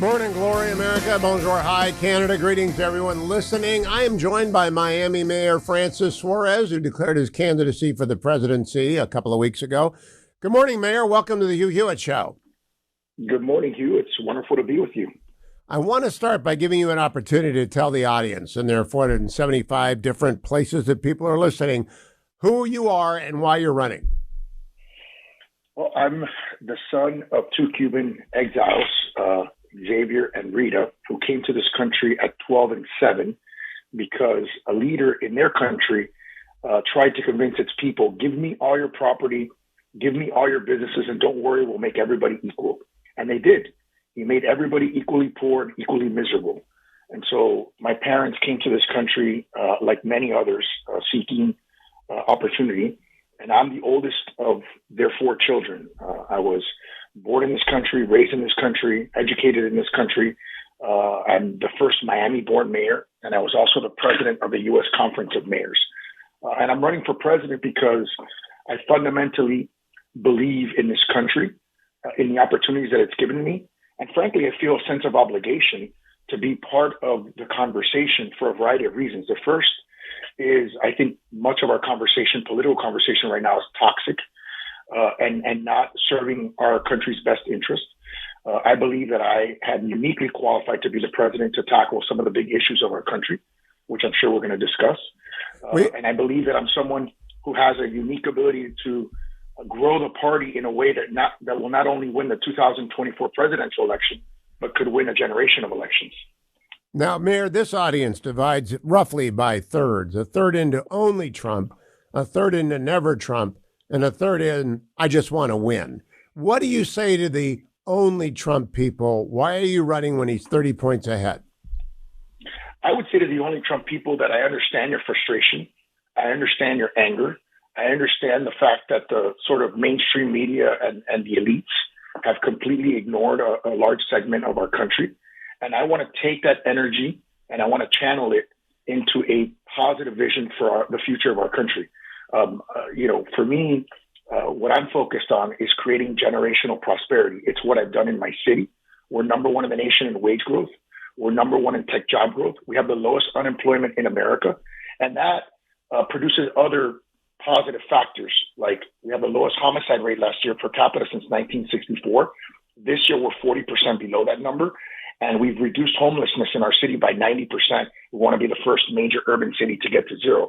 Morning, glory, America. Bonjour, hi, Canada. Greetings to everyone listening. I am joined by Miami Mayor Francis Suarez, who declared his candidacy for the presidency a couple of weeks ago. Good morning, Mayor. Welcome to the Hugh Hewitt Show. Good morning, Hugh. It's wonderful to be with you. I want to start by giving you an opportunity to tell the audience, and there are 475 different places that people are listening, who you are and why you're running. Well, I'm the son of two Cuban exiles, Xavier and Rita, who came to this country at 12 and 7 because a leader in their country tried to convince its people, give me all your property, give me all your businesses, and don't worry, we'll make everybody equal. And they did. He made everybody equally poor and equally miserable. And so my parents came to this country, like many others, seeking opportunity. And I'm the oldest of their 4 children. I was born in this country, raised in this country, educated in this country. I'm the first Miami-born mayor, and I was also the president of the U.S. Conference of Mayors. And I'm running for president because I fundamentally believe in this country, in the opportunities that it's given me. And frankly, I feel a sense of obligation to be part of the conversation for a variety of reasons. The first is I think much of our conversation, political conversation right now, is toxic and not serving our country's best interest. I believe that I am uniquely qualified to be the president to tackle some of the big issues of our country, which I'm sure we're going to discuss. And I believe that I'm someone who has a unique ability to grow the party in a way that will not only win the 2024 presidential election, but could win a generation of elections. Now, Mayor, this audience divides roughly by thirds, a third into only Trump, a third into never Trump, and a third in I just want to win. What do you say to the only Trump people? Why are you running when he's 30 points ahead? I would say to the only Trump people that I understand your frustration. I understand your anger. I understand the fact that the sort of mainstream media and the elites have completely ignored a large segment of our country. And I want to take that energy and I want to channel it into a positive vision for the future of our country. For me, what I'm focused on is creating generational prosperity. It's what I've done in my city. We're number one in the nation in wage growth. We're number one in tech job growth. We have the lowest unemployment in America. And that produces other positive factors. Like we have the lowest homicide rate last year per capita since 1964. This year, we're 40% below that number. And we've reduced homelessness in our city by 90%. We want to be the first major urban city to get to zero.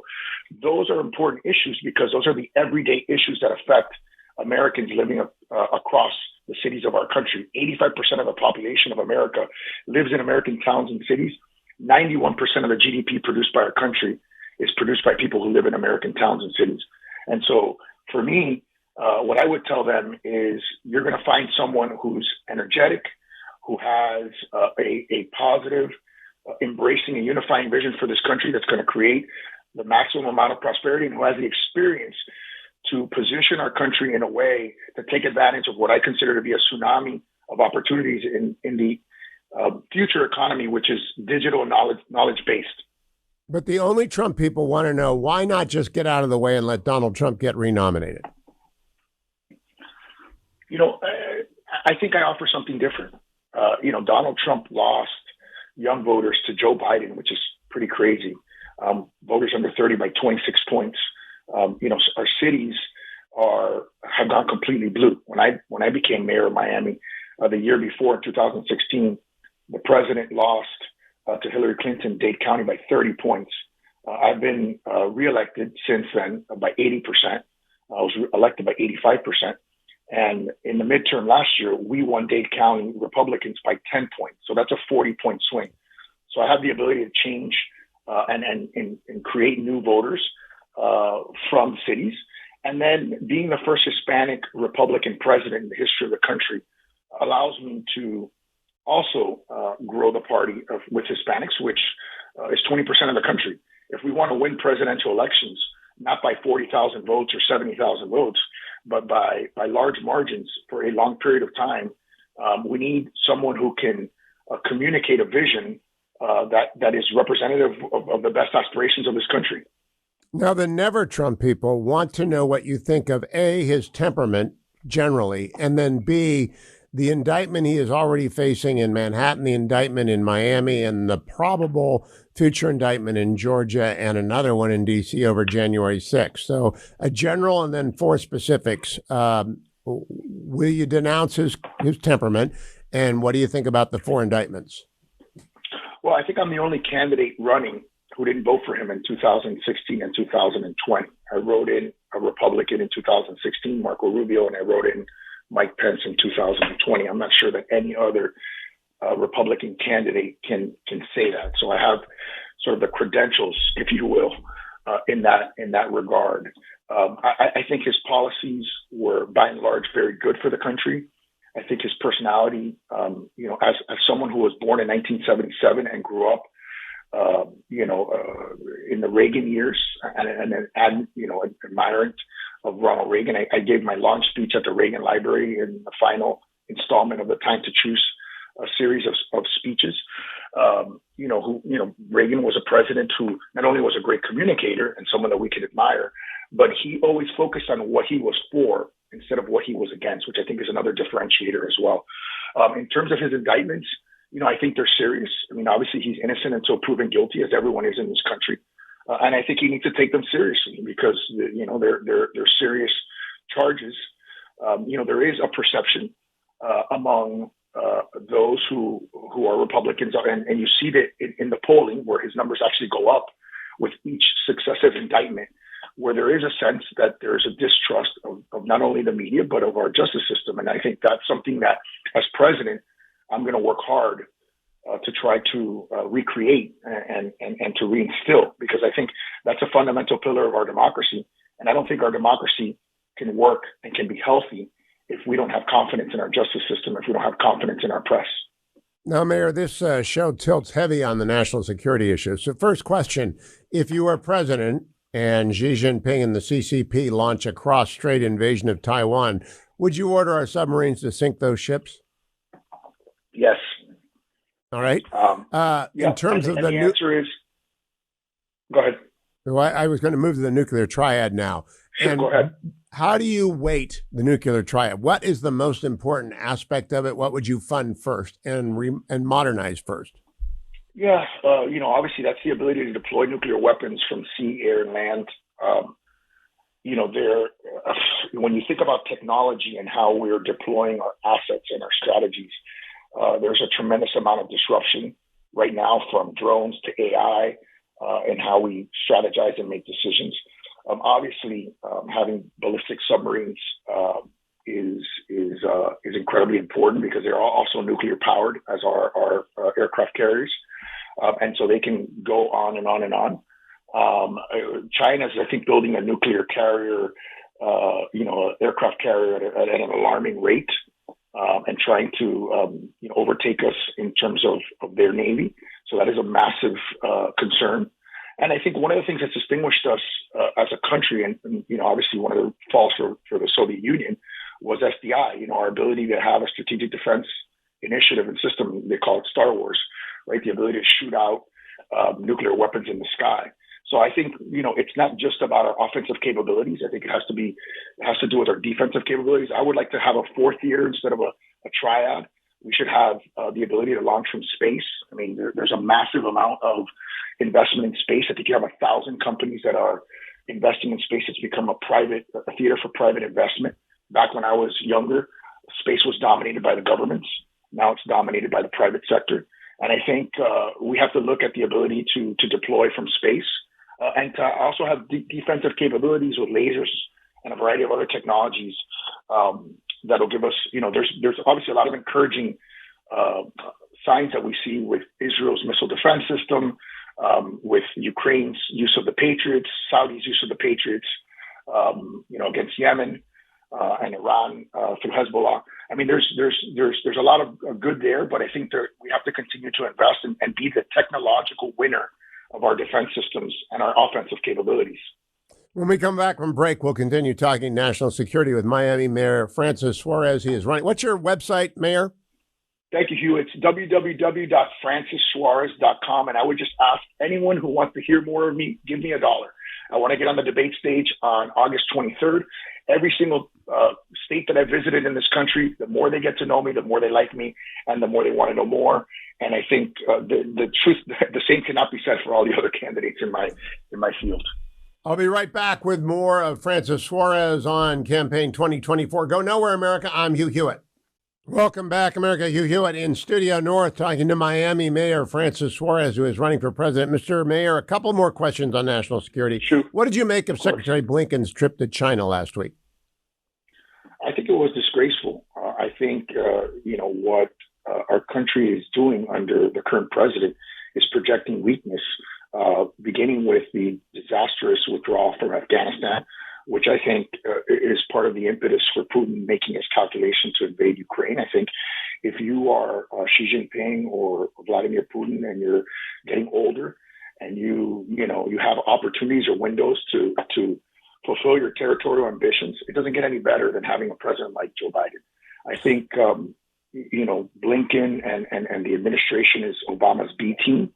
Those are important issues because those are the everyday issues that affect Americans living across the cities of our country. 85% of the population of America lives in American towns and cities. 91% of the GDP produced by our country is produced by people who live in American towns and cities. And so for me, what I would tell them is you're going to find someone who's energetic, who has a positive, embracing and unifying vision for this country that's going to create the maximum amount of prosperity, and who has the experience to position our country in a way to take advantage of what I consider to be a tsunami of opportunities in the future economy, which is digital knowledge-based. But the only Trump people want to know, why not just get out of the way and let Donald Trump get renominated? I think I offer something different. Donald Trump lost young voters to Joe Biden, which is pretty crazy. Voters under 30 by 26 points. Our cities have gone completely blue. When I became mayor of Miami the year before, in 2016, the president lost to Hillary Clinton, Dade County, by 30 points. I've been reelected since then by 80%. I was elected by 85%. And in the midterm last year, we won Dade County Republicans by 10 points. So that's a 40-point swing. So I have the ability to change and create new voters from cities. And then being the first Hispanic Republican president in the history of the country allows me to also grow the party with Hispanics, which is 20% of the country. If we want to win presidential elections, not by 40,000 votes or 70,000 votes, but by large margins for a long period of time, we need someone who can communicate a vision that is representative of the best aspirations of this country. Now, the never Trump people want to know what you think of A, his temperament generally, and then B, the indictment he is already facing in Manhattan, the indictment in Miami, and the probable future indictment in Georgia, and another one in D.C. over January 6th. So a general and then four specifics. Will you denounce his temperament? And what do you think about the four indictments? Well, I think I'm the only candidate running who didn't vote for him in 2016 and 2020. I wrote in a Republican in 2016, Marco Rubio, and I wrote in Mike Pence in 2020. I'm not sure that any other Republican candidate can say that. So I have sort of the credentials, if you will, in that regard. I think his policies were, by and large, very good for the country. I think his personality, as someone who was born in 1977 and grew up, in the Reagan years, and an admirant of Ronald Reagan. I gave my launch speech at the Reagan Library in the final installment of the Time to Choose a series of speeches. Reagan was a president who not only was a great communicator and someone that we could admire, but he always focused on what he was for instead of what he was against, which I think is another differentiator as well. In terms of his indictments, I think they're serious. I mean, obviously he's innocent until proven guilty, as everyone is in this country. And I think he needs to take them seriously because, they're serious charges. There is a perception among those who are Republicans, and you see that in the polling where his numbers actually go up with each successive indictment, where there is a sense that there's a distrust of not only the media, but of our justice system. And I think that's something that, as president, I'm going to work hard to try to recreate and to reinstill, because I think that's a fundamental pillar of our democracy. And I don't think our democracy can work and can be healthy if we don't have confidence in our justice system, if we don't have confidence in our press. Now, Mayor, this show tilts heavy on the national security issue. So first question, if you were president and Xi Jinping and the CCP launch a cross-strait invasion of Taiwan, would you order our submarines to sink those ships? Yes. All right. In terms of the answer is, go ahead. Well, I was going to move to the nuclear triad now. Sure, and go ahead. How do you weight the nuclear triad? What is the most important aspect of it? What would you fund first and modernize first? Yeah, obviously that's the ability to deploy nuclear weapons from sea, air, and land. When you think about technology and how we're deploying our assets and our strategies, there's a tremendous amount of disruption right now, from drones to AI, and how we strategize and make decisions. Obviously, having ballistic submarines is incredibly important because they're also nuclear powered, as our aircraft carriers, and so they can go on and on and on. China's, I think, building a nuclear carrier, aircraft carrier at an alarming rate, and trying to overtake us in terms of their navy. So that is a massive concern. And I think one of the things that's distinguished us as a country, and obviously one of the faults for the Soviet Union, was SDI. Our ability to have a strategic defense initiative and system. They call it Star Wars, right? The ability to shoot out nuclear weapons in the sky. So I think it's not just about our offensive capabilities. I think it has to do with our defensive capabilities. I would like to have a fourth year instead of a triad. We should have the ability to launch from space. I mean, there's a massive amount of investment in space. I think you have 1,000 companies that are investing in space. It's become a theater for private investment. Back when I was younger, space was dominated by the governments. Now it's dominated by the private sector. And I think we have to look at the ability to deploy from space and to also have defensive capabilities with lasers and a variety of other technologies that'll give us, there's obviously a lot of encouraging signs that we see with Israel's missile defense system, with Ukraine's use of the Patriots, Saudi's use of the Patriots, against Yemen and Iran through Hezbollah. I mean, there's a lot of good there, but I think we have to continue to invest and be the technological winner of our defense systems and our offensive capabilities. When we come back from break, we'll continue talking national security with Miami Mayor Francis Suarez. He is running. What's your website, Mayor? Thank you, Hugh. It's www.francissuarez.com. And I would just ask anyone who wants to hear more of me, give me $1. I want to get on the debate stage on August 23rd. Every single state that I visited in this country, the more they get to know me, the more they like me, and the more they want to know more. And I think the truth, the same cannot be said for all the other candidates in my field. I'll be right back with more of Francis Suarez on Campaign 2024. Go nowhere, America. I'm Hugh Hewitt. Welcome back, America. Hugh Hewitt in Studio North talking to Miami Mayor Francis Suarez, who is running for president. Mr. Mayor, a couple more questions on national security. Shoot. What did you make of Secretary Blinken's trip to China last week? I think it was disgraceful. I think, what our country is doing under the current president is projecting weakness, beginning with the disastrous withdrawal from Afghanistan, which I think is part of the impetus for Putin making his calculation to invade Ukraine. I think if you are Xi Jinping or Vladimir Putin and you're getting older and you have opportunities or windows to fulfill your territorial ambitions, it doesn't get any better than having a president like Joe Biden. I think, Blinken and the administration is Obama's B team.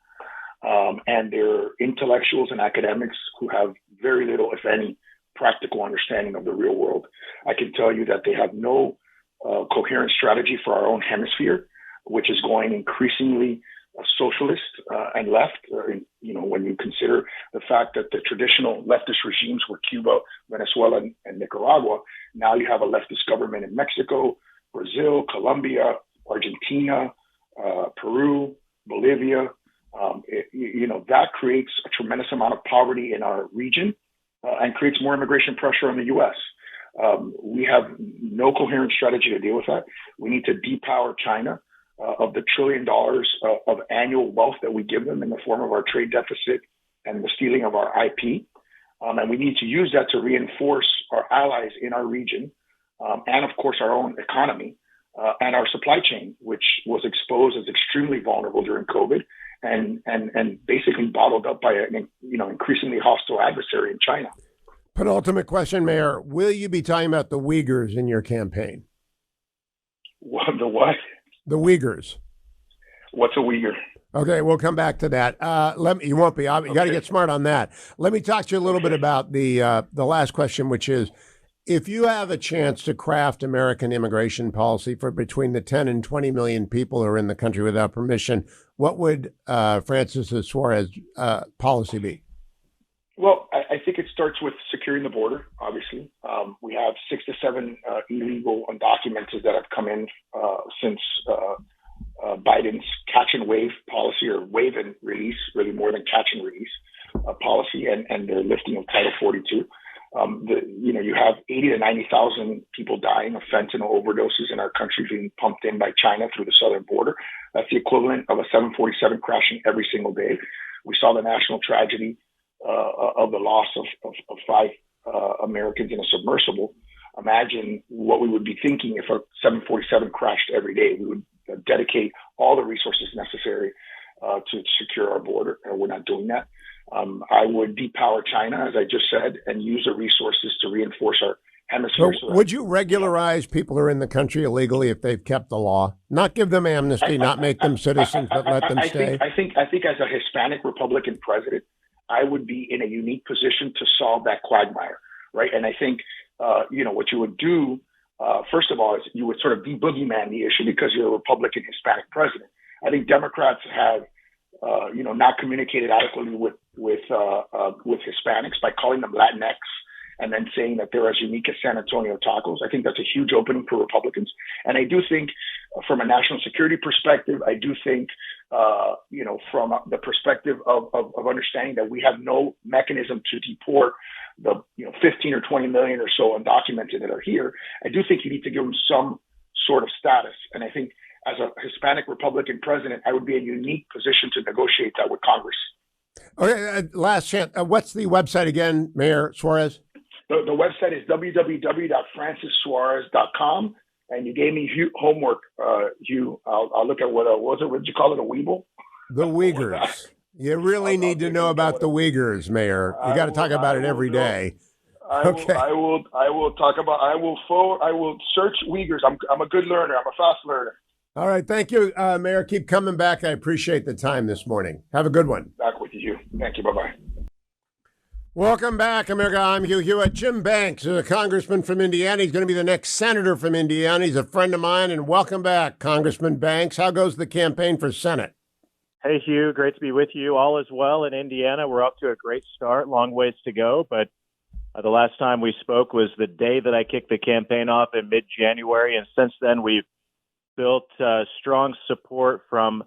And they're intellectuals and academics who have very little, if any, practical understanding of the real world. I can tell you that they have no coherent strategy for our own hemisphere, which is going increasingly socialist and left. When you consider the fact that the traditional leftist regimes were Cuba, Venezuela, and Nicaragua, now you have a leftist government in Mexico, Brazil, Colombia, Argentina, Peru, Bolivia. That creates a tremendous amount of poverty in our region and creates more immigration pressure on the U.S. We have no coherent strategy to deal with that. We need to depower China of the $1 trillion of annual wealth that we give them in the form of our trade deficit and the stealing of our IP. And we need to use that to reinforce our allies in our region and, of course, our own economy and our supply chain, which was exposed as extremely vulnerable during COVID and basically bottled up by an increasingly hostile adversary in China. Penultimate question, Mayor. Will you be talking about the Uyghurs in your campaign? The what? The Uyghurs. What's a Uyghur? Okay, we'll come back to that. You won't be. You got to get smart on that. Let me talk to you a little bit about the last question, which is, if you have a chance to craft American immigration policy for between the 10 and 20 million people who are in the country without permission, what would Francis Suarez policy be? Well, I think it starts with securing the border, obviously. We have 6 to 7 illegal undocumented that have come in since Biden's catch and wave policy, or wave and release, really more than catch and release policy, and the lifting of Title 42. You have 80 to 90,000 people dying of fentanyl overdoses in our country being pumped in by China through the southern border. That's the equivalent of a 747 crashing every single day. We saw the national tragedy of the loss of 5 Americans in a submersible. Imagine what we would be thinking if a 747 crashed every day. We would dedicate all the resources necessary to secure our border, and we're not doing that. I would depower China, as I just said, and use the resources to reinforce our hemisphere. So would you regularize people who are in the country illegally if they've kept the law? Not give them amnesty, not make them citizens, but let them stay? I think as a Hispanic Republican president, I would be in a unique position to solve that quagmire, right? And I think, what you would do, first of all, is you would sort of de-boogeyman the issue because you're a Republican Hispanic president. I think Democrats have, not communicated adequately with Hispanics by calling them Latinx and then saying that they're as unique as San Antonio tacos. I think that's a huge opening for Republicans. And I do think from a national security perspective, I do think, from the perspective of understanding that we have no mechanism to deport the 15 or 20 million or so undocumented that are here, I do think you need to give them some sort of status. And I think as a Hispanic Republican president, I would be in a unique position to negotiate that with Congress. Okay, last chance. What's the website again, Mayor Suarez? The website is www.francissuarez.com. And you gave me homework, Hugh. I'll look at what did you call it, a Weeble? The Uyghurs. You really need to know about the Uyghurs, Mayor. You got to talk about it every day. I will search Uyghurs. I'm a good learner. I'm a fast learner. All right. Thank you, Mayor. Keep coming back. I appreciate the time this morning. Have a good one. Back with you. Thank you. Bye-bye. Welcome back, America. I'm Hugh Hewitt. Jim Banks is a congressman from Indiana. He's going to be the next senator from Indiana. He's a friend of mine. And welcome back, Congressman Banks. How goes the campaign for Senate? Hey, Hugh. Great to be with you. All is well in Indiana. We're off to a great start. Long ways to go. But the last time we spoke was the day that I kicked the campaign off in mid-January. And since then, we've built strong support from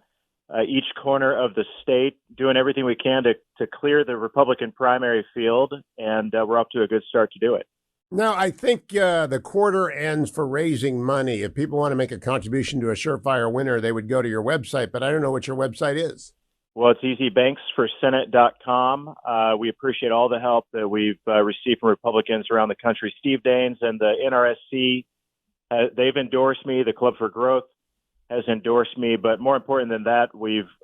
each corner of the state, doing everything we can to clear the Republican primary field, and we're off to a good start to do it. Now, I think the quarter ends for raising money. If people want to make a contribution to a surefire winner, they would go to your website, but I don't know what your website is. Well, it's easy, banksforsenate.com. We appreciate all the help that we've received from Republicans around the country. Steve Daines and the NRSC, they've endorsed me. The Club for Growth has endorsed me, but more important than that,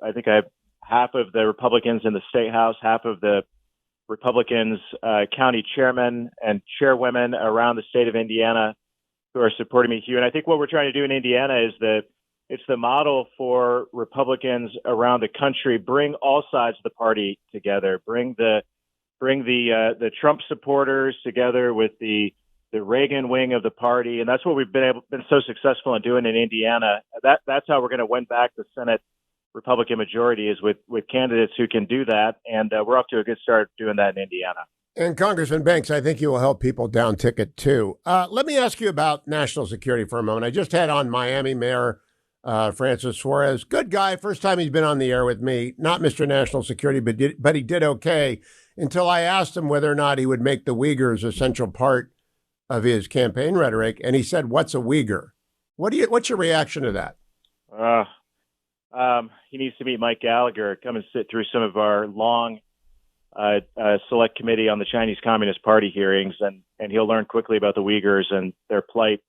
I think I have half of the Republicans in the State House, half of the Republicans, county chairmen and chairwomen around the state of Indiana who are supporting me, Hugh. And I think what we're trying to do in Indiana is it's the model for Republicans around the country. Bring all sides of the party together. Bring the Trump supporters together with the Reagan wing of the party, and that's what we've been so successful in doing in Indiana. That's how we're going to win back the Senate Republican majority, is with candidates who can do that, and we're off to a good start doing that in Indiana. And Congressman Banks, I think you will help people down ticket too. Let me ask you about national security for a moment. I just had on Miami Mayor Francis Suarez, good guy. First time he's been on the air with me. Not Mr. National Security, but he did okay until I asked him whether or not he would make the Uyghurs a central part of his campaign rhetoric, and he said, "What's a Uyghur?" What's your reaction to that? He needs to meet Mike Gallagher, come and sit through some of our long select committee on the Chinese Communist Party hearings, and he'll learn quickly about the Uyghurs and their plight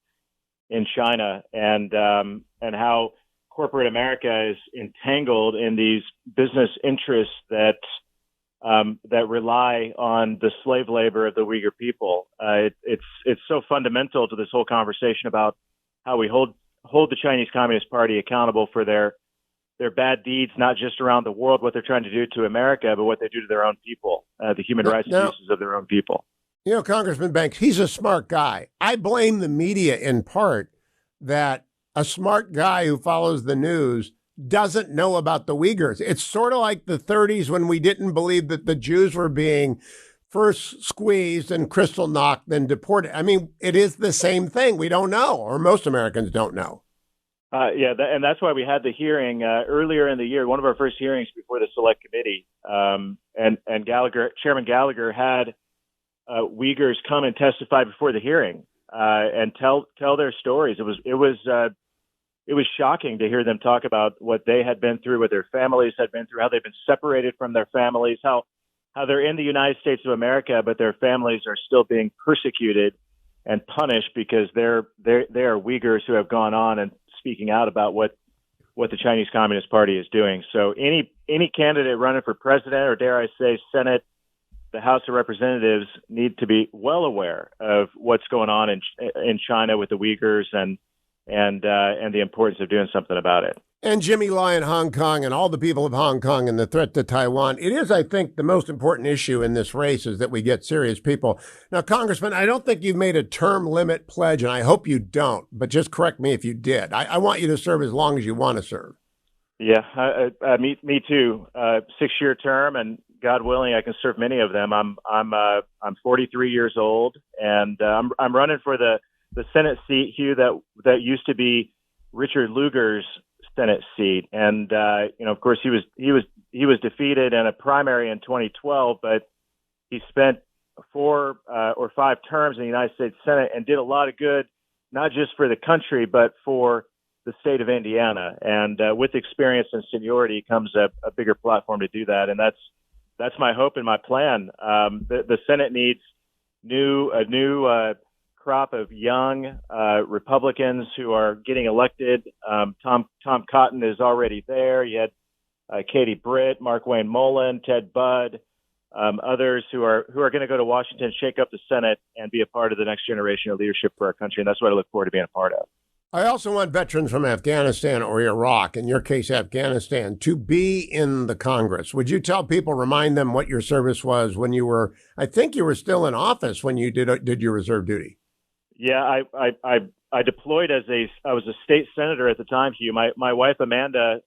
in China, and how corporate America is entangled in these business interests that rely on the slave labor of the Uyghur people. It's so fundamental to this whole conversation about how we hold the Chinese Communist Party accountable for their bad deeds, not just around the world, what they're trying to do to America, but what they do to their own people, the human rights abuses of their own people. You know, Congressman Banks, he's a smart guy. I blame the media in part that a smart guy who follows the news doesn't know about the Uyghurs. It's sort of like the 30s when we didn't believe that the Jews were being first squeezed and crystal knocked, then deported. I mean, it is the same thing. We don't know, or most Americans don't know. And that's why we had the hearing earlier in the year, one of our first hearings before the Select Committee. And Chairman Gallagher had Uyghurs come and testify before the hearing and tell their stories. It was shocking to hear them talk about what they had been through, what their families had been through, how they've been separated from their families, how they're in the United States of America, but their families are still being persecuted and punished because they are Uyghurs who have gone on and speaking out about what the Chinese Communist Party is doing. So any candidate running for president, or dare I say Senate, the House of Representatives, need to be well aware of what's going on in China with the Uyghurs and the importance of doing something about it. And Jimmy Lai in Hong Kong and all the people of Hong Kong and the threat to Taiwan. It is, I think, the most important issue in this race is that we get serious people. Now, Congressman, I don't think you've made a term limit pledge, and I hope you don't, but just correct me if you did. I want you to serve as long as you want to serve. Yeah, me too. 6-year term, and God willing, I can serve many of them. I'm 43 years old, and I'm running for the Senate seat, Hugh, that used to be Richard Lugar's Senate seat, and of course he was defeated in a primary in 2012, but he spent 4 or 5 terms in the United States Senate and did a lot of good, not just for the country but for the state of Indiana. And with experience and seniority comes a bigger platform to do that, and that's my hope and my plan. The Senate needs a new crop of young Republicans who are getting elected. Tom Cotton is already there. You had Katie Britt, Mark Wayne Mullen, Ted Budd, others who are going to go to Washington, shake up the Senate, and be a part of the next generation of leadership for our country. And that's what I look forward to being a part of. I also want veterans from Afghanistan or Iraq, in your case, Afghanistan, to be in the Congress. Would you tell people, remind them what your service was when you were, I think you were still in office when you did your reserve duty? Yeah, I deployed I was a state senator at the time, Hugh. My wife, Amanda,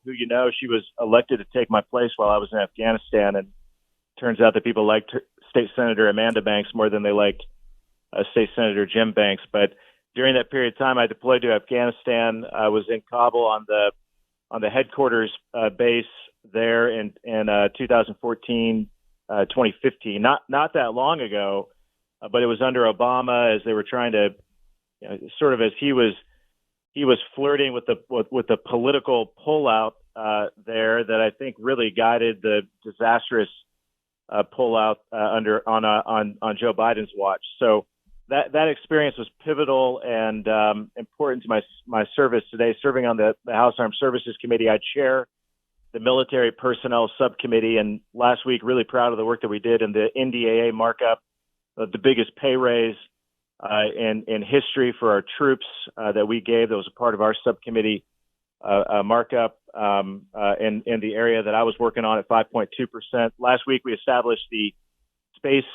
who you know, she was elected to take my place while I was in Afghanistan. And turns out that people liked State Senator Amanda Banks more than they liked State Senator Jim Banks. But during that period of time, I deployed to Afghanistan. I was in Kabul on the headquarters base there in 2014, 2015. Not that long ago, but it was under Obama as they were trying to, sort of as he was flirting with the political pullout there that I think really guided the disastrous pullout on Joe Biden's watch. So that experience was pivotal and important to my service today. Serving on the House Armed Services Committee, I chair the Military Personnel Subcommittee, and last week, really proud of the work that we did in the NDAA markup, the biggest pay raise in history for our troops that we gave. That was a part of our subcommittee markup in the area that I was working on at 5.2%. Last week, we established the Space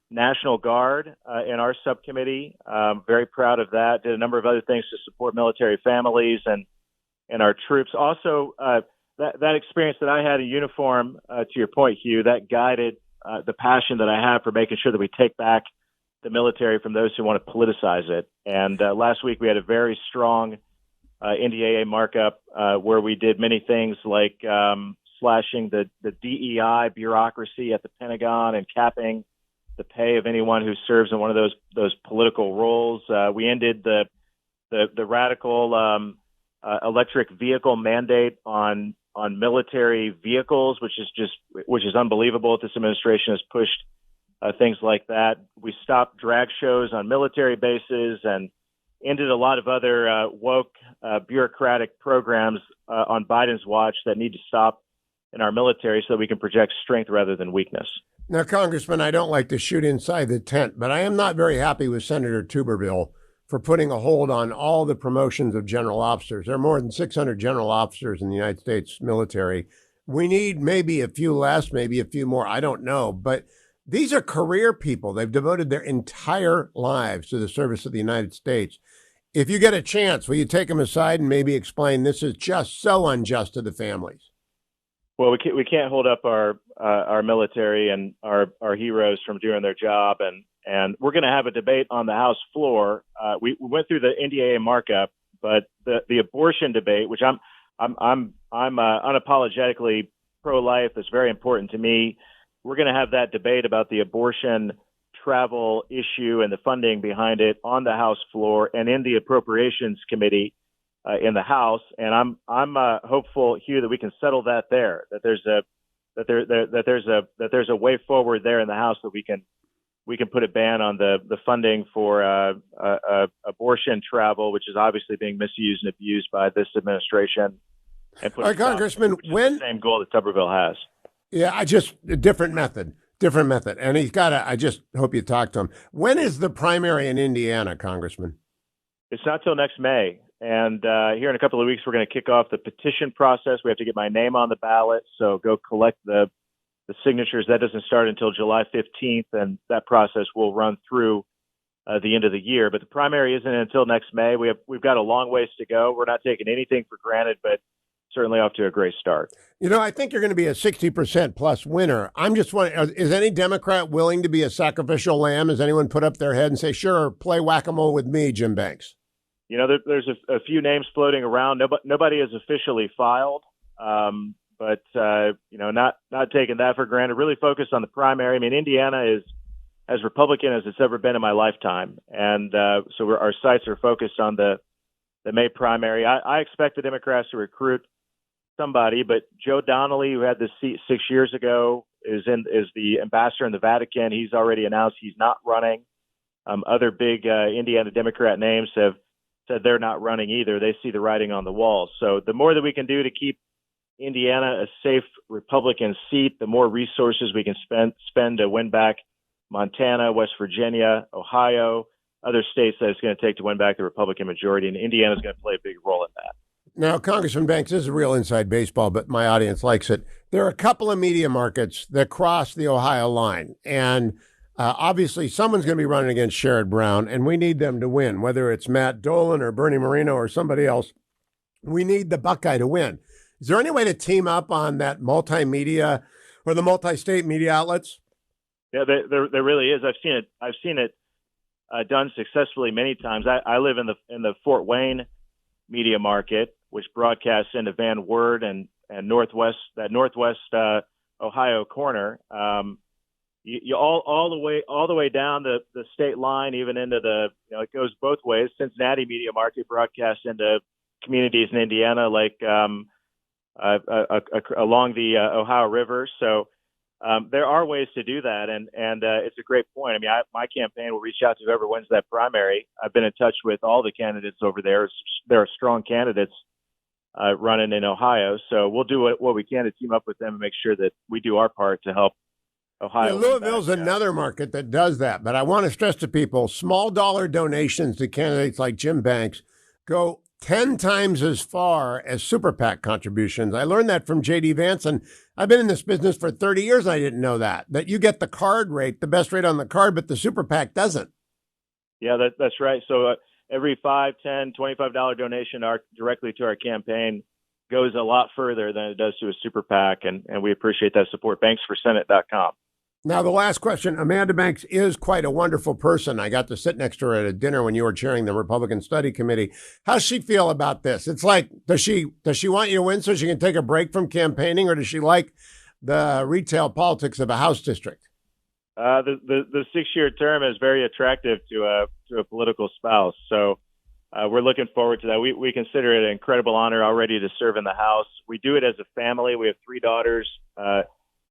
National Guard in our subcommittee. Very proud of that. Did a number of other things to support military families and our troops. Also, that experience that I had in uniform, to your point, Hugh, that guided the passion that I have for making sure that we take back the military from those who want to politicize it. And last week we had a very strong NDAA markup where we did many things like slashing the DEI bureaucracy at the Pentagon and capping the pay of anyone who serves in one of those political roles. We ended the radical electric vehicle mandate on military vehicles, which is unbelievable. This administration has pushed things like that. We stopped drag shows on military bases and ended a lot of other woke bureaucratic programs on Biden's watch that need to stop in our military so that we can project strength rather than weakness. Now, Congressman, I don't like to shoot inside the tent, but I am not very happy with Senator Tuberville for putting a hold on all the promotions of general officers. There are more than 600 general officers in the United States military. We need maybe a few less, maybe a few more. I don't know. But these are career people. They've devoted their entire lives to the service of the United States. If you get a chance, will you take them aside and maybe explain this is just so unjust to the families? Well, we can't hold up our military and our heroes from doing their job, and we're going to have a debate on the House floor. We went through the NDAA markup, but the abortion debate, which I'm unapologetically pro-life, is very important to me. We're going to have that debate about the abortion travel issue and the funding behind it on the House floor and in the Appropriations Committee in the House. And I'm hopeful, Hugh, that we can settle that there. That there's a way forward there in the House that we can put a ban on the funding for abortion travel, which is obviously being misused and abused by this administration. And put All right, Congressman, when the same goal that Tuberville has. Yeah, a different method. And I just hope you talk to him. When is the primary in Indiana, Congressman? It's not till next May. And here in a couple of weeks, we're going to kick off the petition process. We have to get my name on the ballot. So go collect the signatures. That doesn't start until July 15th. And that process will run through the end of the year. But the primary isn't until next May. We've got a long ways to go. We're not taking anything for granted, but certainly off to a great start. I think you're going to be a 60% plus winner. I'm just wondering, is any Democrat willing to be a sacrificial lamb? Has anyone put up their head and say, sure, play whack-a-mole with me, Jim Banks? There's a few names floating around. Nobody has officially filed, but not taking that for granted. Really focused on the primary. I mean, Indiana is as Republican as it's ever been in my lifetime, and so our sights are focused on the May primary. I expect the Democrats to recruit somebody, but Joe Donnelly, who had this seat 6 years ago, is the ambassador in the Vatican. He's already announced he's not running. Other big Indiana Democrat names have said they're not running either. They see the writing on the wall. So the more that we can do to keep Indiana a safe Republican seat, the more resources we can spend to win back Montana, West Virginia, Ohio, other states that it's going to take to win back the Republican majority, and Indiana's going to play a big role in that. Now, Congressman Banks, this is real inside baseball, but my audience likes it. There are a couple of media markets that cross the Ohio line, and obviously someone's going to be running against Sherrod Brown, and we need them to win, whether it's Matt Dolan or Bernie Moreno or somebody else. We need the Buckeye to win. Is there any way to team up on that multimedia or the multi-state media outlets? Yeah, there really is. I've seen it done successfully many times. I live in the Fort Wayne media market, which broadcasts into Van Wert and northwest Ohio corner. You all the way down the state line, even into it goes both ways. Cincinnati media market broadcasts into communities in Indiana, like along the Ohio River. So there are ways to do that, and it's a great point. I mean, my campaign will reach out to whoever wins that primary. I've been in touch with all the candidates over there. There are strong candidates running in Ohio, so we'll do what we can to team up with them and make sure that we do our part to help Ohio. Yeah, Louisville's another market that does that, but I want to stress to people, small dollar donations to candidates like Jim Banks go 10 times as far as Super PAC contributions. I learned that from J.D. Vance, and I've been in this business for 30 years, and I didn't know that you get the card rate, the best rate on the card, but the Super PAC doesn't. Yeah, that's right. So every $5, $10, $25 donation directly to our campaign goes a lot further than it does to a Super PAC, and we appreciate that support. Banksforsenate.com. Now, the last question. Amanda Banks is quite a wonderful person. I got to sit next to her at a dinner when you were chairing the Republican Study Committee. How's she feel about this? It's like, does she want you to win so she can take a break from campaigning, or does she like the retail politics of a House district? The 6-year term is very attractive to a political spouse. So we're looking forward to that. We consider it an incredible honor already to serve in the House. We do it as a family. We have 3 daughters,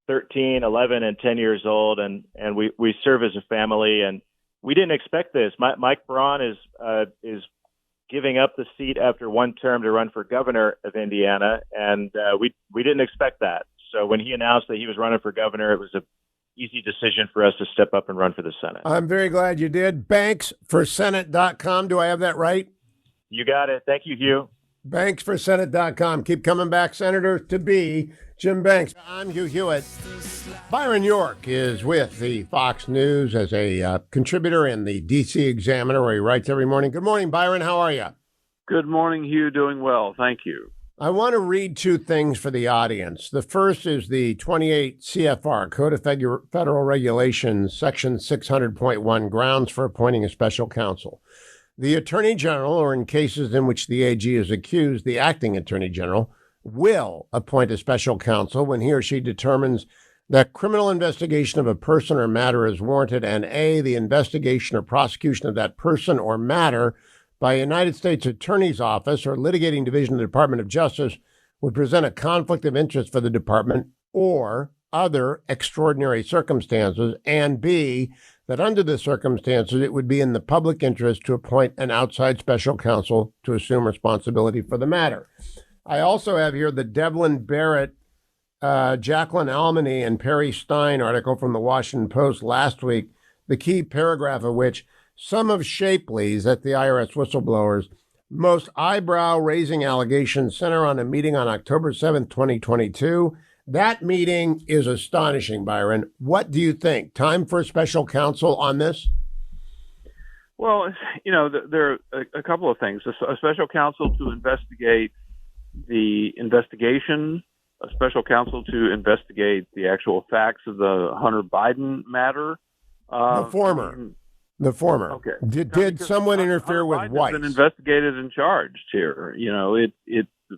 13, 11, and 10 years old, and we serve as a family. And we didn't expect this. Mike Braun is giving up the seat after one term to run for governor of Indiana, and we didn't expect that. So when he announced that he was running for governor, it was an easy decision for us to step up and run for the Senate. I'm very glad you did. Banksforsenate.com. Do I have that right? You got it. Thank you, Hugh. Banksforsenate.com. Keep coming back, Senator to be Jim Banks. I'm Hugh Hewitt. Byron York is with the Fox News as a contributor in the D.C. Examiner, where he writes every morning. Good morning, Byron. How are you? Good morning, Hugh. Doing well. Thank you. I want to read 2 things for the audience. The first is the 28 CFR, Code of Federal Regulations, Section 600.1, grounds for appointing a special counsel. The Attorney General, or in cases in which the AG is accused, the acting Attorney General, will appoint a special counsel when he or she determines that criminal investigation of a person or matter is warranted, and A, the investigation or prosecution of that person or matter by a United States Attorney's Office or litigating division of the Department of Justice would present a conflict of interest for the department or other extraordinary circumstances, and B, that under the circumstances, it would be in the public interest to appoint an outside special counsel to assume responsibility for the matter. I also have here the Devlin Barrett, Jacqueline Almany, and Perry Stein article from the Washington Post last week, the key paragraph of which, some of Shapley's, at the IRS whistleblowers, most eyebrow-raising allegations center on a meeting on October 7th, 2022. That meeting is astonishing, Byron. What do you think? Time for a special counsel on this? Well, there are a couple of things. A special counsel to investigate the investigation, a special counsel to investigate the actual facts of the Hunter Biden matter. The former. Okay. Did someone interfere with Weiss? Has been investigated and charged here.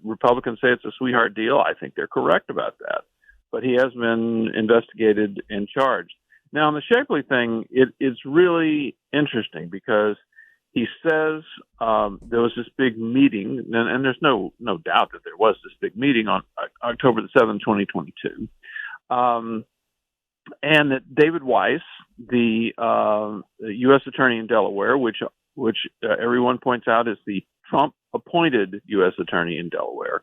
Republicans say it's a sweetheart deal. I think they're correct about that. But he has been investigated and charged. Now, on the Shapley thing, it's really interesting because he says there was this big meeting, and there's no doubt that there was this big meeting on October the 7th, 2022. And that David Weiss, the U.S. Attorney in Delaware, which everyone points out is the Trump-appointed U.S. Attorney in Delaware,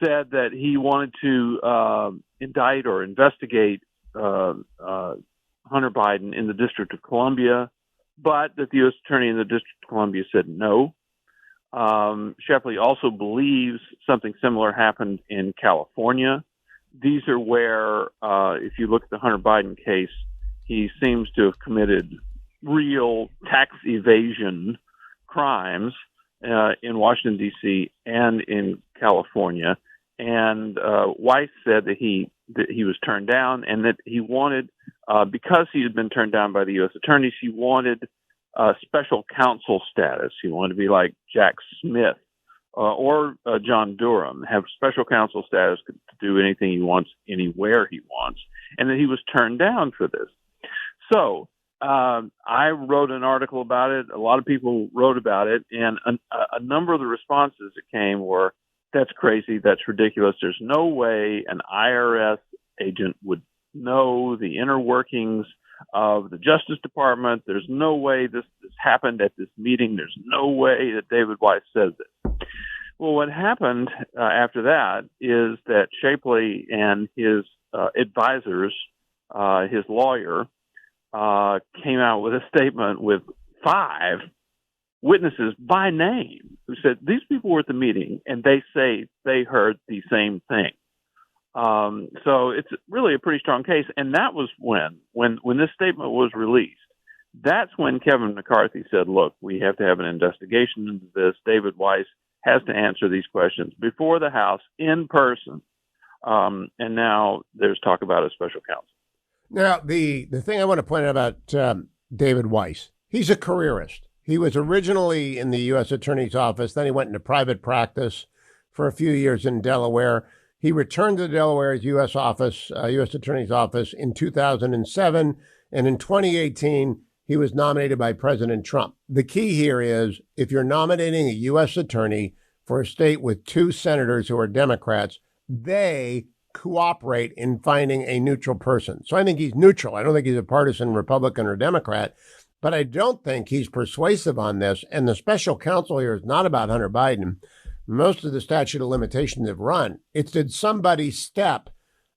said that he wanted to indict or investigate Hunter Biden in the District of Columbia but that the U.S. Attorney in the District of Columbia said no. Shepley also believes something similar happened in California. These are where, if you look at the Hunter Biden case, he seems to have committed real tax evasion crimes in Washington, D.C. and in California. And Weiss said that he was turned down, and that he wanted, because he had been turned down by the U.S. attorneys, he wanted special counsel status. He wanted to be like Jack Smith or John Durham, have special counsel status to do anything he wants, anywhere he wants, and that he was turned down for this. So I wrote an article about it. A lot of people wrote about it, and a number of the responses that came were, "That's crazy. That's ridiculous. There's no way an IRS agent would know the inner workings of the Justice Department. There's no way this happened at this meeting. There's no way that David Weiss says this." Well, what happened after that is that Shapley and his advisors, his lawyer, came out with a statement with 5 witnesses by name who said these people were at the meeting and they say they heard the same thing. So it's really a pretty strong case. And that was when this statement was released, that's when Kevin McCarthy said, look, we have to have an investigation into this. David Weiss has to answer these questions before the House in person. And now there's talk about a special counsel. Now, the thing I want to point out about David Weiss, he's a careerist. He was originally in the U.S. Attorney's Office. Then he went into private practice for a few years in Delaware. He returned to Delaware's U.S. Attorney's Office in 2007. And in 2018, he was nominated by President Trump. The key here is if you're nominating a U.S. attorney for a state with 2 senators who are Democrats, they cooperate in finding a neutral person. So I think he's neutral. I don't think he's a partisan Republican or Democrat, but I don't think he's persuasive on this. And the special counsel here is not about Hunter Biden. Most of the statute of limitations have run. It's did somebody step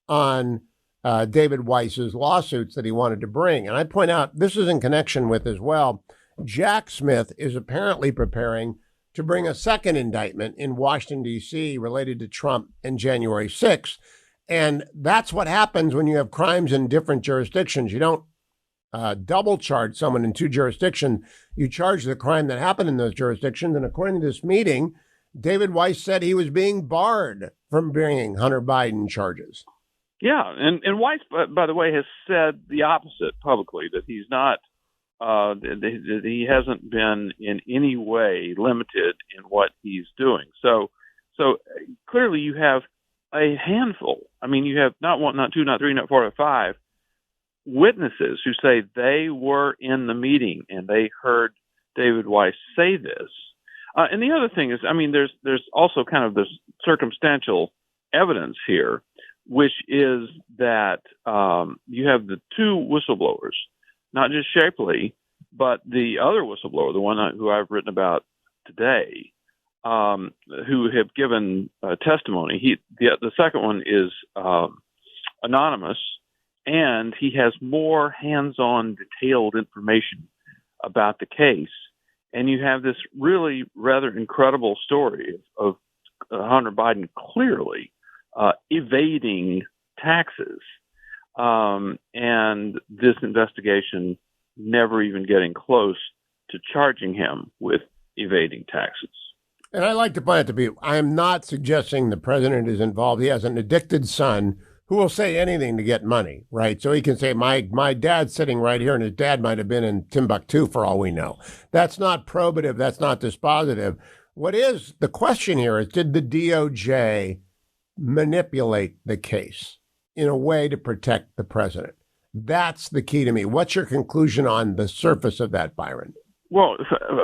on David Weiss's lawsuits that he wanted to bring. And I point out, this is in connection with as well, Jack Smith is apparently preparing to bring a second indictment in Washington, D.C. related to Trump and January 6th. And that's what happens when you have crimes in different jurisdictions. You don't double charge someone in 2 jurisdictions. You charge the crime that happened in those jurisdictions. And according to this meeting, David Weiss said he was being barred from bringing Hunter Biden charges. Yeah, and Weiss, by the way, has said the opposite publicly, that he's not, that he hasn't been in any way limited in what he's doing. So clearly you have a handful. I mean, you have not 1, not 2, not 3, not 4, not 5 witnesses who say they were in the meeting and they heard David Weiss say this. And the other thing is, I mean, there's also kind of this circumstantial evidence here, which is that you have the 2 whistleblowers, not just Shapley, but the other whistleblower, the one who I've written about today, who have given testimony. The second one is anonymous, and he has more hands-on, detailed information about the case. And you have this really rather incredible story of Hunter Biden clearly evading taxes, and this investigation never even getting close to charging him with evading taxes. And I like to point out to people, I am not suggesting the president is involved. He has an addicted son who will say anything to get money, right? So he can say, my dad's sitting right here, and his dad might have been in Timbuktu for all we know. That's not probative. That's not dispositive. What is the question here is, did the DOJ manipulate the case in a way to protect the president? That's the key to me. What's your conclusion on the surface of that, Byron? Well,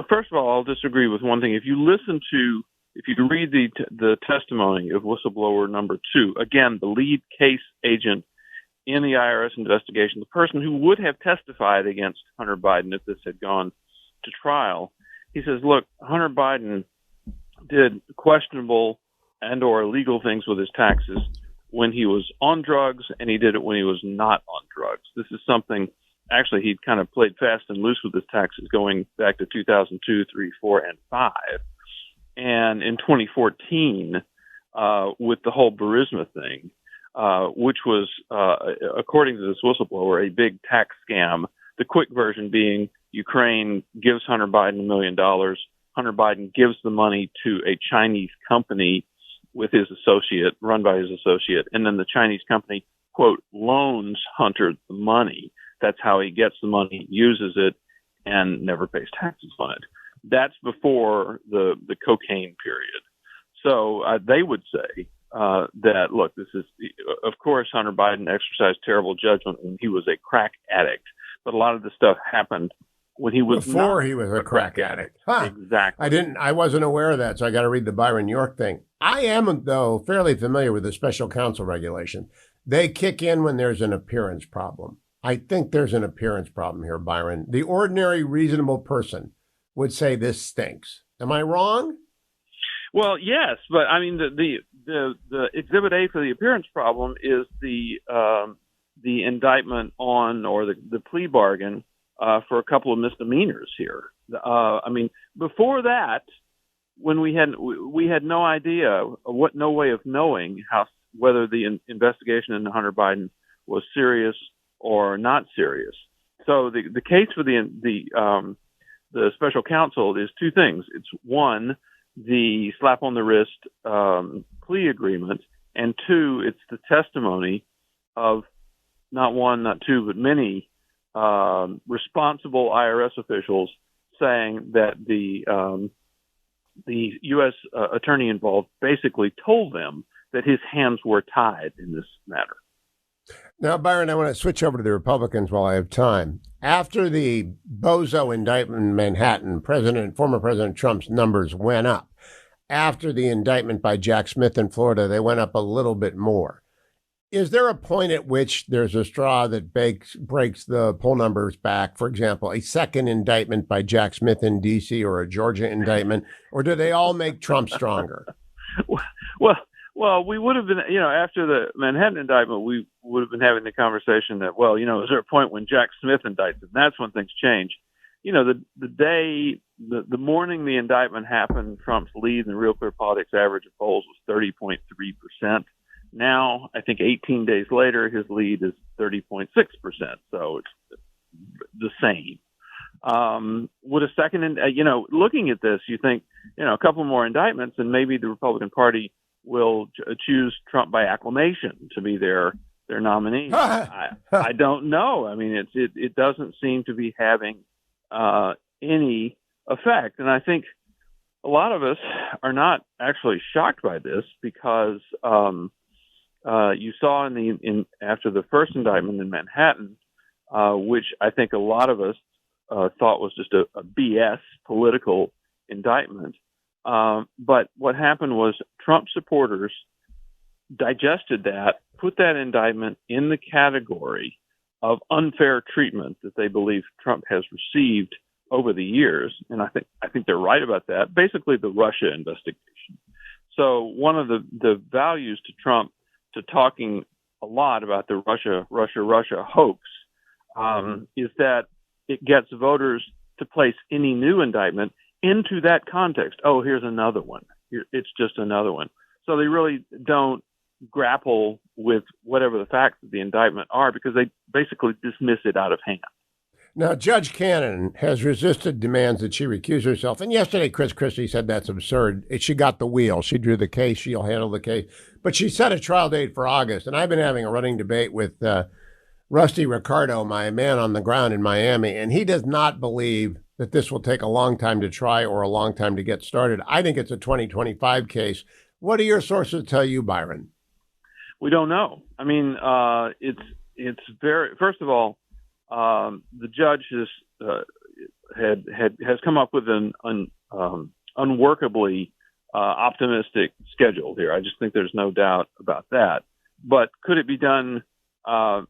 first of all, I'll disagree with one thing. If you read the testimony of whistleblower number 2, again, the lead case agent in the IRS investigation, the person who would have testified against Hunter Biden if this had gone to trial, he says, look, Hunter Biden did questionable and or illegal things with his taxes when he was on drugs, and he did it when he was not on drugs. This is something actually he'd kind of played fast and loose with his taxes going back to 2002, 3, 4, and 5. And in 2014, with the whole Burisma thing, which was, according to this whistleblower, a big tax scam. The quick version being Ukraine gives Hunter Biden $1 million. Hunter Biden gives the money to a Chinese company with his associate, run by his associate, and then the Chinese company, quote, loans Hunter the money. That's how he gets the money, uses it, and never pays taxes on it. That's before the cocaine period. So they would say that, look, this is, of course, Hunter Biden exercised terrible judgment when he was a crack addict, but a lot of this stuff happened when he was before he was a crack addict. Huh. Exactly. I wasn't aware of that, so I got to read the Byron York thing. I am, though, fairly familiar with the special counsel regulation. They kick in when there's an appearance problem. I think there's an appearance problem here, Byron. The ordinary reasonable person would say this stinks. Am I wrong? Well, yes, but I mean the Exhibit A for the appearance problem is the indictment on, or the plea bargain for a couple of misdemeanors here. I mean, before that, when we had no idea, no way of knowing whether the investigation into Hunter Biden was serious or not serious. So the case for the special counsel is two things. It's one, the slap on the wrist plea agreement, and two, it's the testimony of not one, not two, but many responsible IRS officials saying that the U.S. attorney involved basically told them that his hands were tied in this matter. Now, Byron, I want to switch over to the Republicans while I have time. After the bozo indictment in Manhattan, former President Trump's numbers went up. After the indictment by Jack Smith in Florida, they went up a little bit more. Is there a point at which there's a straw that breaks the poll numbers back? For example, a second indictment by Jack Smith in D.C. or a Georgia indictment, or do they all make Trump stronger? Well, we would have been, after the Manhattan indictment, we would have been having the conversation that, is there a point when Jack Smith indicts him? That's when things change. The morning the indictment happened, Trump's lead in the Real Clear Politics average of polls was 30.3%. Now, I think 18 days later, his lead is 30.6%. So it's the same. Would a second, looking at this, you think, a couple more indictments and maybe the Republican Party will choose Trump by acclamation to be their nominee. I don't know. I mean, it doesn't seem to be having any effect. And I think a lot of us are not actually shocked by this because you saw after the first indictment in Manhattan, which I think a lot of us thought was just a BS political indictment. But what happened was Trump supporters digested that, put that indictment in the category of unfair treatment that they believe Trump has received over the years. And I think they're right about that. Basically, the Russia investigation. So one of the values to Trump to talking a lot about the Russia hoax is that it gets voters to place any new indictment into that context. Oh, here's another one. It's just another one. So they really don't grapple with whatever the facts of the indictment are because they basically dismiss it out of hand. Now, Judge Cannon has resisted demands that she recuse herself. And yesterday, Chris Christie said that's absurd. She got the wheel. She drew the case. She'll handle the case. But she set a trial date for August. And I've been having a running debate with Rusty Ricardo, my man on the ground in Miami, and he does not believe that this will take a long time to try or a long time to get started. I think it's a 2025 case. What do your sources tell you, Byron? We don't know. I mean, it's very, first of all, the judge has come up with an unworkably optimistic schedule here. I just think there's no doubt about that. But could it be done slower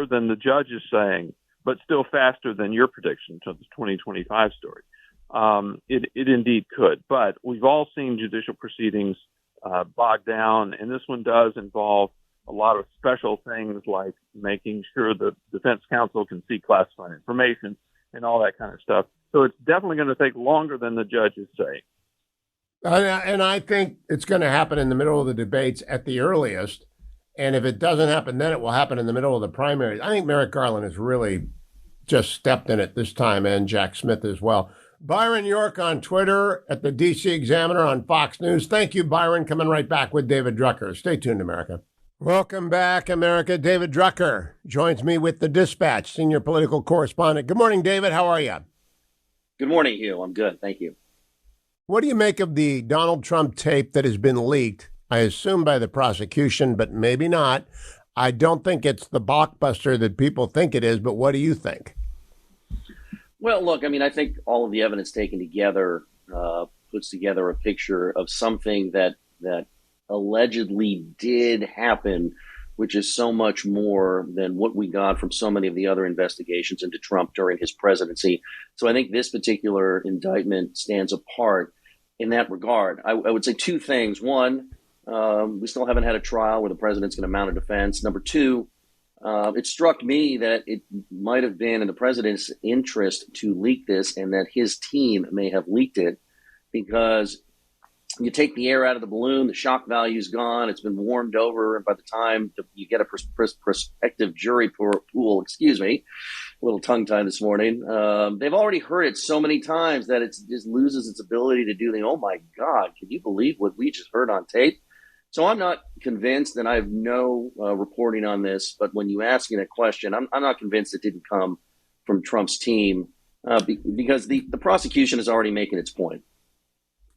than the judge is saying, but still faster than your prediction to the 2025 story? It indeed could. But we've all seen judicial proceedings bogged down, and this one does involve a lot of special things like making sure the defense counsel can see classified information and all that kind of stuff. So it's definitely going to take longer than the judges say. And I think it's going to happen in the middle of the debates at the earliest. And if it doesn't happen, then it will happen in the middle of the primaries. I think Merrick Garland has really just stepped in it this time, and Jack Smith as well. Byron York on Twitter, at the D.C. Examiner on Fox News. Thank you, Byron. Coming right back with David Drucker. Stay tuned, America. Welcome back, America. David Drucker joins me with the Dispatch, senior political correspondent. Good morning, David. How are you? Good morning, Hugh. I'm good. Thank you. What do you make of the Donald Trump tape that has been leaked, I assume by the prosecution, but maybe not? I don't think it's the blockbuster that people think it is, but what do you think? Well, look, I mean, I think all of the evidence taken together puts together a picture of something that allegedly did happen, which is so much more than what we got from so many of the other investigations into Trump during his presidency. So I think this particular indictment stands apart in that regard. I would say two things. One, we still haven't had a trial where the president's going to mount a defense. Number two, it struck me that it might have been in the president's interest to leak this and that his team may have leaked it, because you take the air out of the balloon, the shock value's gone, it's been warmed over, and by the time you get a prospective jury pool, excuse me, a little tongue-tied this morning, they've already heard it so many times that it just loses its ability to do the, oh my God, can you believe what we just heard on tape? So I'm not convinced, and I have no reporting on this, but when you ask me that question, I'm not convinced it didn't come from Trump's team because the prosecution is already making its point.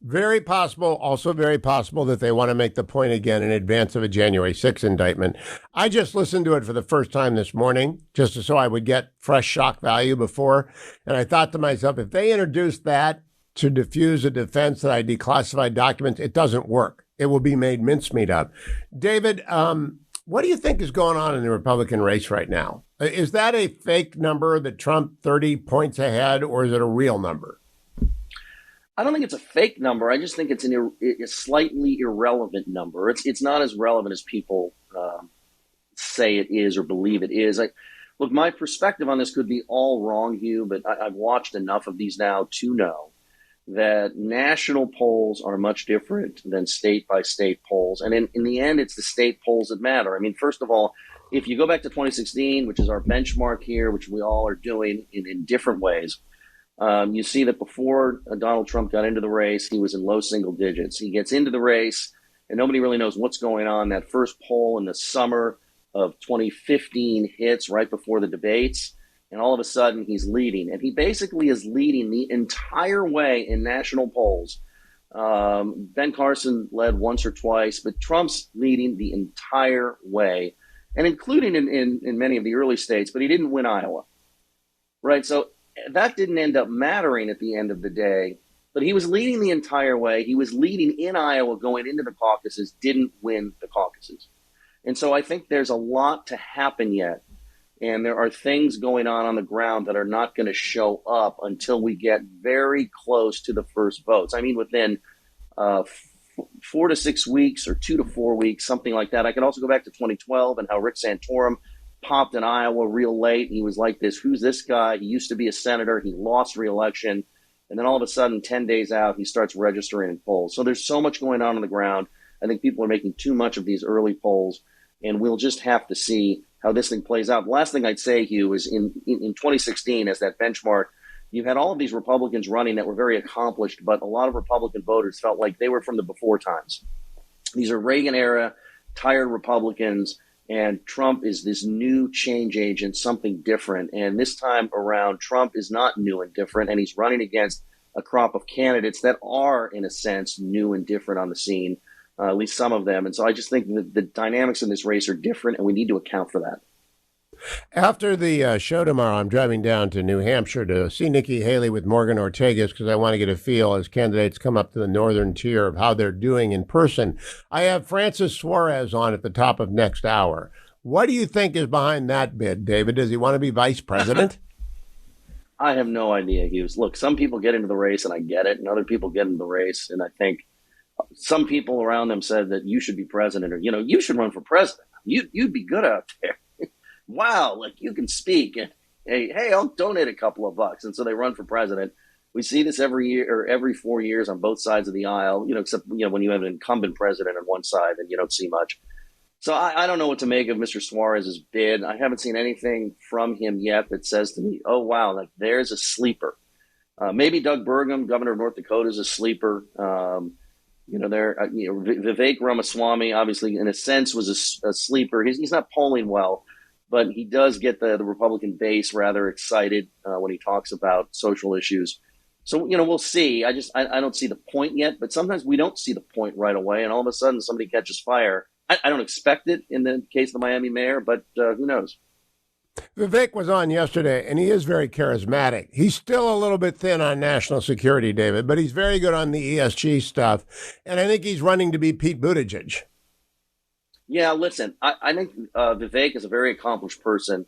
Very possible, also very possible that they want to make the point again in advance of a January 6th indictment. I just listened to it for the first time this morning, just so I would get fresh shock value before. And I thought to myself, if they introduce that to diffuse a defense that I declassified documents, it doesn't work. It will be made mincemeat of. David, what do you think is going on in the Republican race right now? Is that a fake number that Trump 30 points ahead, or is it a real number? I don't think it's a fake number. I just think it's a slightly irrelevant number. It's not as relevant as people say it is or believe it is. Look, my perspective on this could be all wrong, Hugh, but I've watched enough of these now to know that national polls are much different than state-by-state polls. And in the end, it's the state polls that matter. I mean, first of all, if you go back to 2016, which is our benchmark here, which we all are doing in different ways, you see that before Donald Trump got into the race, he was in low single digits. He gets into the race, and nobody really knows what's going on. That first poll in the summer of 2015 hits right before the debates, and all of a sudden he's leading. And he basically is leading the entire way in national polls. Ben Carson led once or twice, but Trump's leading the entire way, and including in many of the early states, but he didn't win Iowa. Right, so that didn't end up mattering at the end of the day, but he was leading the entire way. He was leading in Iowa going into the caucuses, didn't win the caucuses. And so I think there's a lot to happen yet. And there are things going on the ground that are not going to show up until we get very close to the first votes. I mean, within 4 to 6 weeks or 2 to 4 weeks, something like that. I can also go back to 2012 and how Rick Santorum popped in Iowa real late. He was like this, who's this guy? He used to be a senator. He lost re-election. And then all of a sudden, 10 days out, he starts registering in polls. So there's so much going on the ground. I think people are making too much of these early polls, and we'll just have to see how this thing plays out. The last thing I'd say, Hugh, is in 2016, as that benchmark, you had all of these Republicans running that were very accomplished, but a lot of Republican voters felt like they were from the before times. These are Reagan-era, tired Republicans, and Trump is this new change agent, something different. And this time around, Trump is not new and different, and he's running against a crop of candidates that are, in a sense, new and different on the scene, at least some of them. And so I just think that the dynamics in this race are different, and we need to account for that. After the show tomorrow, I'm driving down to New Hampshire to see Nikki Haley with Morgan Ortagus because I want to get a feel as candidates come up to the northern tier of how they're doing in person. I have Francis Suarez on at the top of next hour. What do you think is behind that bid, David? Does he want to be vice president? I have no idea, Hughes. Look, some people get into the race, and I get it, and other people get into the race, and I think some people around them said that you should be president, or, you should run for president. You'd be good out there. Wow, like you can speak. And hey, I'll donate a couple of bucks. And so they run for president. We see this every year or every 4 years on both sides of the aisle, except, when you have an incumbent president on one side, then you don't see much. So I don't know what to make of Mr. Suarez's bid. I haven't seen anything from him yet that says to me, oh, wow, like there's a sleeper. Maybe Doug Burgum, governor of North Dakota, is a sleeper. Vivek Ramaswamy, obviously, in a sense, was a sleeper. He's not polling well, but he does get the Republican base rather excited when he talks about social issues. So, we'll see. I don't see the point yet, but sometimes we don't see the point right away, and all of a sudden somebody catches fire. I don't expect it in the case of the Miami mayor, but who knows? Vivek was on yesterday, and he is very charismatic. He's still a little bit thin on national security, David, but he's very good on the ESG stuff, and I think he's running to be Pete Buttigieg. Yeah, listen, I think Vivek is a very accomplished person.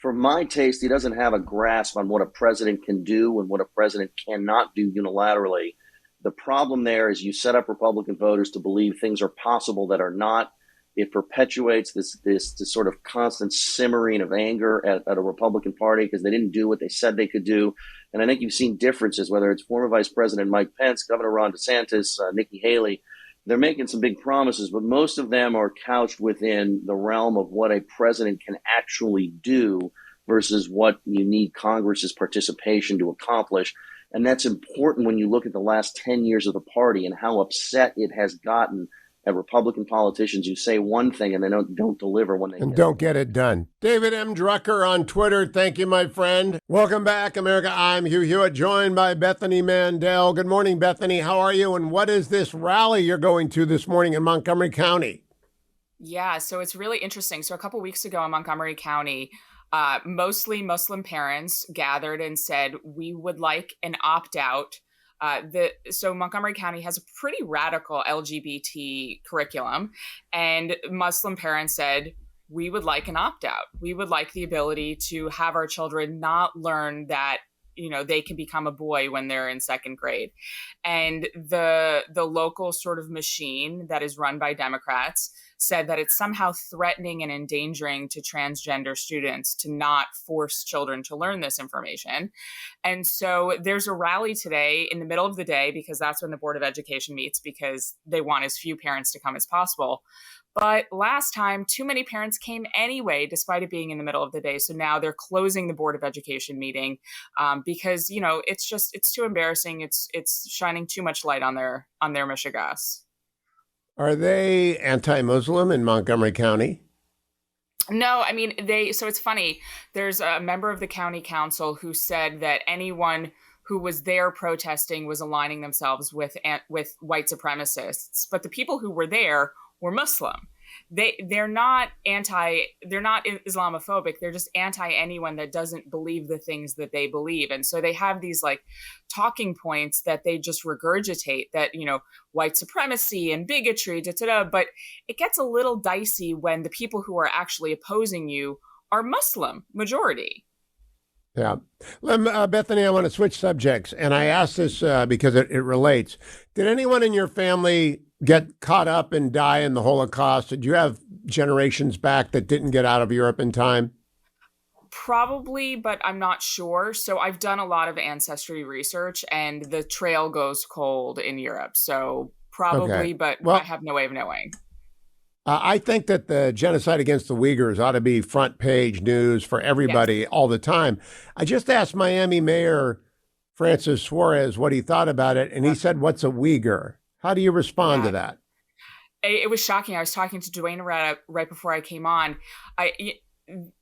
For my taste, he doesn't have a grasp on what a president can do and what a president cannot do unilaterally. The problem there is you set up Republican voters to believe things are possible that are not. It perpetuates this sort of constant simmering of anger at a Republican Party because they didn't do what they said they could do. And I think you've seen differences, whether it's former Vice President Mike Pence, Governor Ron DeSantis, Nikki Haley. They're making some big promises, but most of them are couched within the realm of what a president can actually do versus what you need Congress's participation to accomplish. And that's important when you look at the last 10 years of the party and how upset it has gotten at Republican politicians who say one thing and they don't deliver when they don't get it done. David M. Drucker on Twitter. Thank you, my friend. Welcome back, America. I'm Hugh Hewitt, joined by Bethany Mandel. Good morning, Bethany. How are you? And what is this rally you're going to this morning in Montgomery County? Yeah, so it's really interesting. So a couple weeks ago in Montgomery County, mostly Muslim parents gathered and said, we would like an opt-out. So Montgomery County has a pretty radical LGBT curriculum, and Muslim parents said, we would like an opt-out. We would like the ability to have our children not learn that, they can become a boy when they're in second grade. And the local sort of machine that is run by Democrats said that it's somehow threatening and endangering to transgender students to not force children to learn this information. And so there's a rally today in the middle of the day because that's when the Board of Education meets because they want as few parents to come as possible. But last time, too many parents came anyway, despite it being in the middle of the day. So now they're closing the Board of Education meeting because, it's too embarrassing. It's shining too much light on their mishigas. Are they anti-Muslim in Montgomery County? No, so it's funny. There's a member of the county council who said that anyone who was there protesting was aligning themselves with white supremacists. But the people who were there were Muslim. They're not Islamophobic. They're just anti anyone that doesn't believe the things that they believe. And so they have these like talking points that they just regurgitate that, white supremacy and bigotry, but it gets a little dicey when the people who are actually opposing you are Muslim majority. Yeah. Bethany, I want to switch subjects. And I ask this because it relates. Did anyone in your family get caught up and die in the Holocaust? Did you have generations back that didn't get out of Europe in time? Probably, but I'm not sure. So I've done a lot of ancestry research and the trail goes cold in Europe. So probably, okay. But I have no way of knowing. I think that the genocide against the Uyghurs ought to be front page news for everybody all the time. I just asked Miami Mayor Francis Suarez what he thought about it, and he said, "What's a Uyghur?" How do you respond to that? It was shocking. I was talking to Dwayne right before I came on.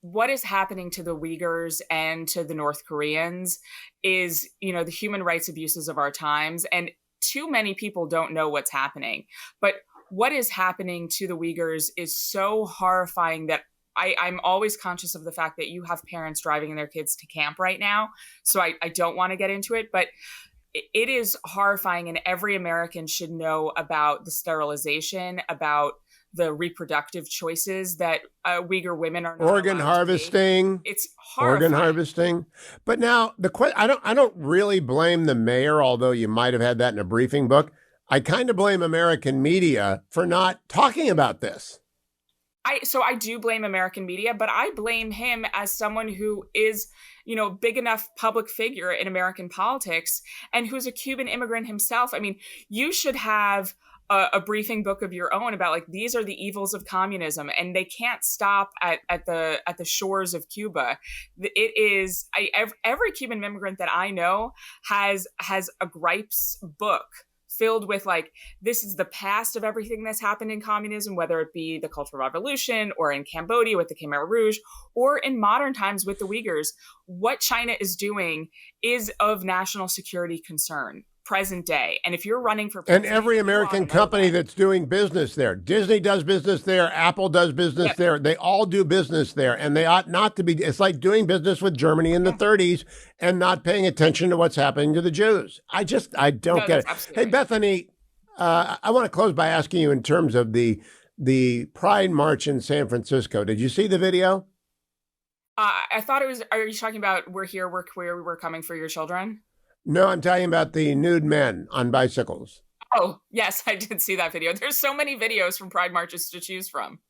What is happening to the Uyghurs and to the North Koreans is, the human rights abuses of our times, and too many people don't know what's happening. But what is happening to the Uyghurs is so horrifying that I'm always conscious of the fact that you have parents driving their kids to camp right now. So I don't want to get into it, but it is horrifying, and every American should know about the sterilization, about the reproductive choices that Uyghur women are not organ harvesting. It's horrifying. Organ harvesting. But now I don't really blame the mayor, although you might have had that in a briefing book. I kind of blame American media for not talking about this. I do blame American media, but I blame him as someone who is, big enough public figure in American politics and who's a Cuban immigrant himself. I mean, you should have a briefing book of your own about these are the evils of communism, and they can't stop at the shores of Cuba. It is every Cuban immigrant that I know has a gripes book filled with this is the past of everything that's happened in communism, whether it be the Cultural Revolution or in Cambodia with the Khmer Rouge or in modern times with the Uyghurs. What China is doing is of national security concern, present day. And if you're running for president, and every American company that's doing business there, Disney does business there, Apple does business there, they all do business there, and they ought not to be. It's like doing business with Germany in the 30s and not paying attention to what's happening to the Jews. I don't get it. Hey, Bethany, I want to close by asking you in terms of the Pride March in San Francisco. Did you see the video? I thought it was, are you talking about we're here, we're queer, we're coming for your children? No, I'm talking about the nude men on bicycles. Oh, yes, I did see that video. There's so many videos from Pride marches to choose from.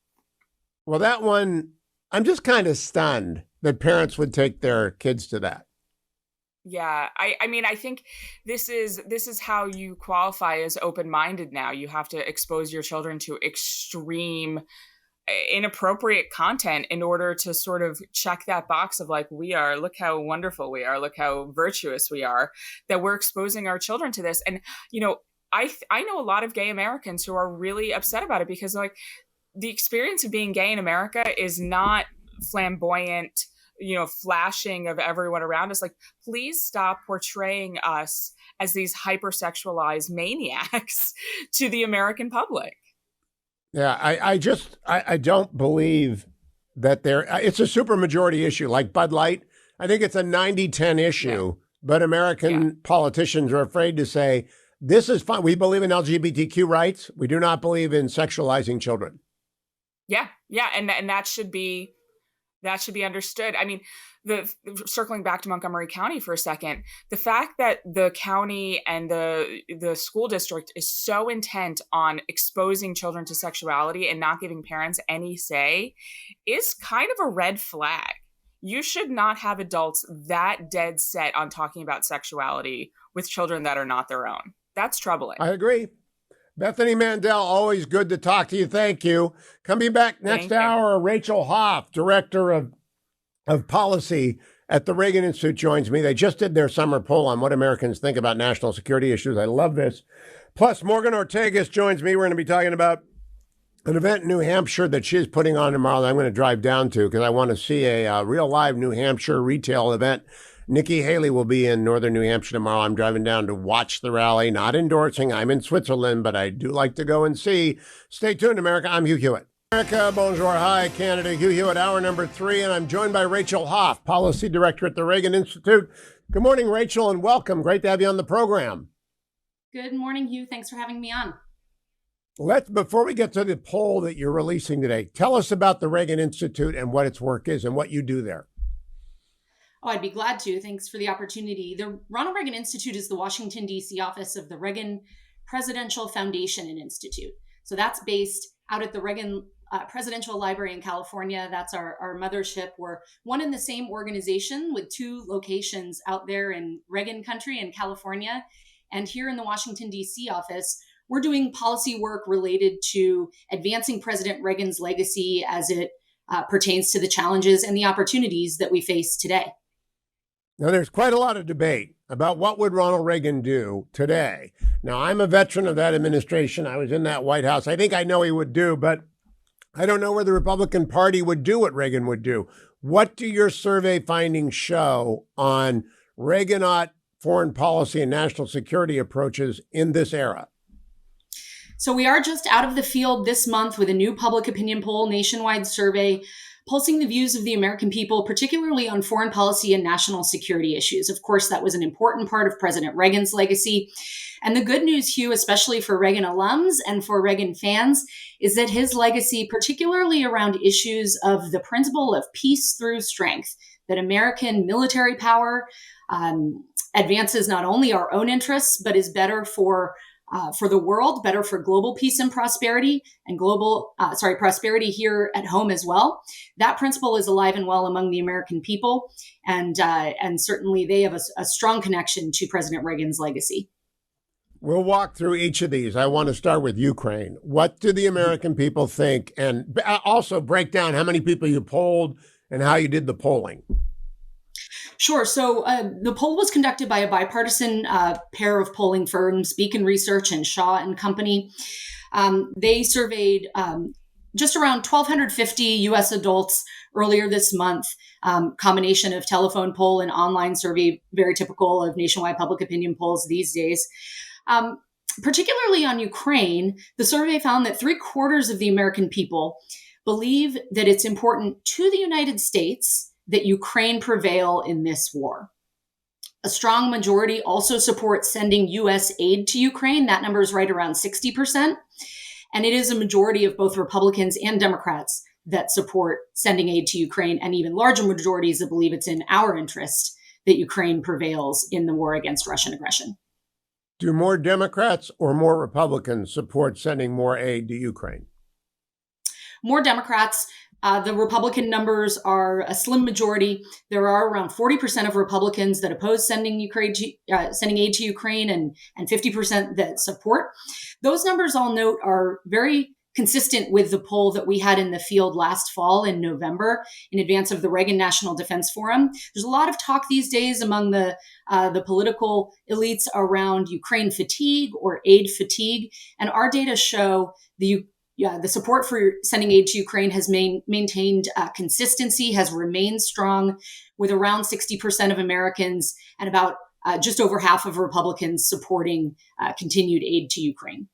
Well, that one, I'm just kind of stunned that parents would take their kids to that. Yeah, I mean, I think this is how you qualify as open-minded now. You have to expose your children to extreme inappropriate content in order to sort of check that box of look how wonderful we are, look how virtuous we are, that we're exposing our children to this. And I know a lot of gay Americans who are really upset about it because the experience of being gay in America is not flamboyant, flashing of everyone around us. Please stop portraying us as these hypersexualized maniacs to the American public. Yeah, I don't believe that it's a supermajority issue like Bud Light. I think it's a 90-10 issue, but American politicians are afraid to say, this is fine. We believe in LGBTQ rights. We do not believe in sexualizing children. Yeah. And that should be understood. I mean, circling back to Montgomery County for a second, the fact that the county and the school district is so intent on exposing children to sexuality and not giving parents any say is kind of a red flag. You should not have adults that dead set on talking about sexuality with children that are not their own. That's troubling. I agree. Bethany Mandel, always good to talk to you. Thank you. Coming back next hour, Rachel Hoff, Director of Policy at the Reagan Institute, joins me. They just did their summer poll on what Americans think about national security issues. I love this. Plus, Morgan Ortagus joins me. We're going to be talking about an event in New Hampshire that she's putting on tomorrow that I'm going to drive down to because I want to see a real live New Hampshire retail event. Nikki Haley will be in northern New Hampshire tomorrow. I'm driving down to watch the rally, not endorsing. I'm in Switzerland, but I do like to go and see. Stay tuned, America. I'm Hugh Hewitt. America, bonjour, hi, Canada. Hugh Hewitt, hour number 3, and I'm joined by Rachel Hoff, Policy Director at the Reagan Institute. Good morning, Rachel, and welcome. Great to have you on the program. Good morning, Hugh. Thanks for having me on. Before we get to the poll that you're releasing today, tell us about the Reagan Institute and what its work is and what you do there. Oh, I'd be glad to. Thanks for the opportunity. The Ronald Reagan Institute is the Washington, D.C. office of the Reagan Presidential Foundation and Institute. So that's based out at the Reagan Presidential Library in California. That's our mothership. We're one and the same organization with 2 locations out there in Reagan country in California. And here in the Washington, D.C. office, we're doing policy work related to advancing President Reagan's legacy as it pertains to the challenges and the opportunities that we face today. Now, there's quite a lot of debate about what would Ronald Reagan do today. Now, I'm a veteran of that administration. I was in that White House. I think I know he would do, but I don't know where the Republican Party would do what Reagan would do. What do your survey findings show on Reaganite foreign policy and national security approaches in this era? So we are just out of the field this month with a new public opinion poll, nationwide survey, pulsing the views of the American people, particularly on foreign policy and national security issues. Of course, that was an important part of President Reagan's legacy. And the good news, Hugh, especially for Reagan alums and for Reagan fans, is that his legacy, particularly around issues of the principle of peace through strength, that American military power advances not only our own interests, but is better for for the world, better for global peace and prosperity, and prosperity here at home as well. That principle is alive and well among the American people, and certainly they have a strong connection to President Reagan's legacy. We'll walk through each of these. I want to start with Ukraine. What do the American people think? And also break down how many people you polled and how you did the polling. Sure. So the poll was conducted by a bipartisan pair of polling firms, Beacon Research and Shaw and Company. They surveyed just around 1,250 U.S. adults earlier this month, combination of telephone poll and online survey, very typical of nationwide public opinion polls these days. Particularly on Ukraine, the survey found that 3/4 of the American people believe that it's important to the United States that Ukraine prevail in this war. A strong majority also supports sending U.S. aid to Ukraine. That number is right around 60%. And it is a majority of both Republicans and Democrats that support sending aid to Ukraine, and even larger majorities that believe it's in our interest that Ukraine prevails in the war against Russian aggression. Do more Democrats or more Republicans support sending more aid to Ukraine? More Democrats. The Republican numbers are a slim majority. There are around 40% of Republicans that oppose sending aid to Ukraine, and 50% that support. Those numbers, I'll note, are very consistent with the poll that we had in the field last fall in November in advance of the Reagan National Defense Forum. There's a lot of talk these days among the political elites around Ukraine fatigue or aid fatigue, and our data show the support for sending aid to Ukraine has maintained consistency, has remained strong, with around 60% of Americans and about just over half of Republicans supporting continued aid to Ukraine.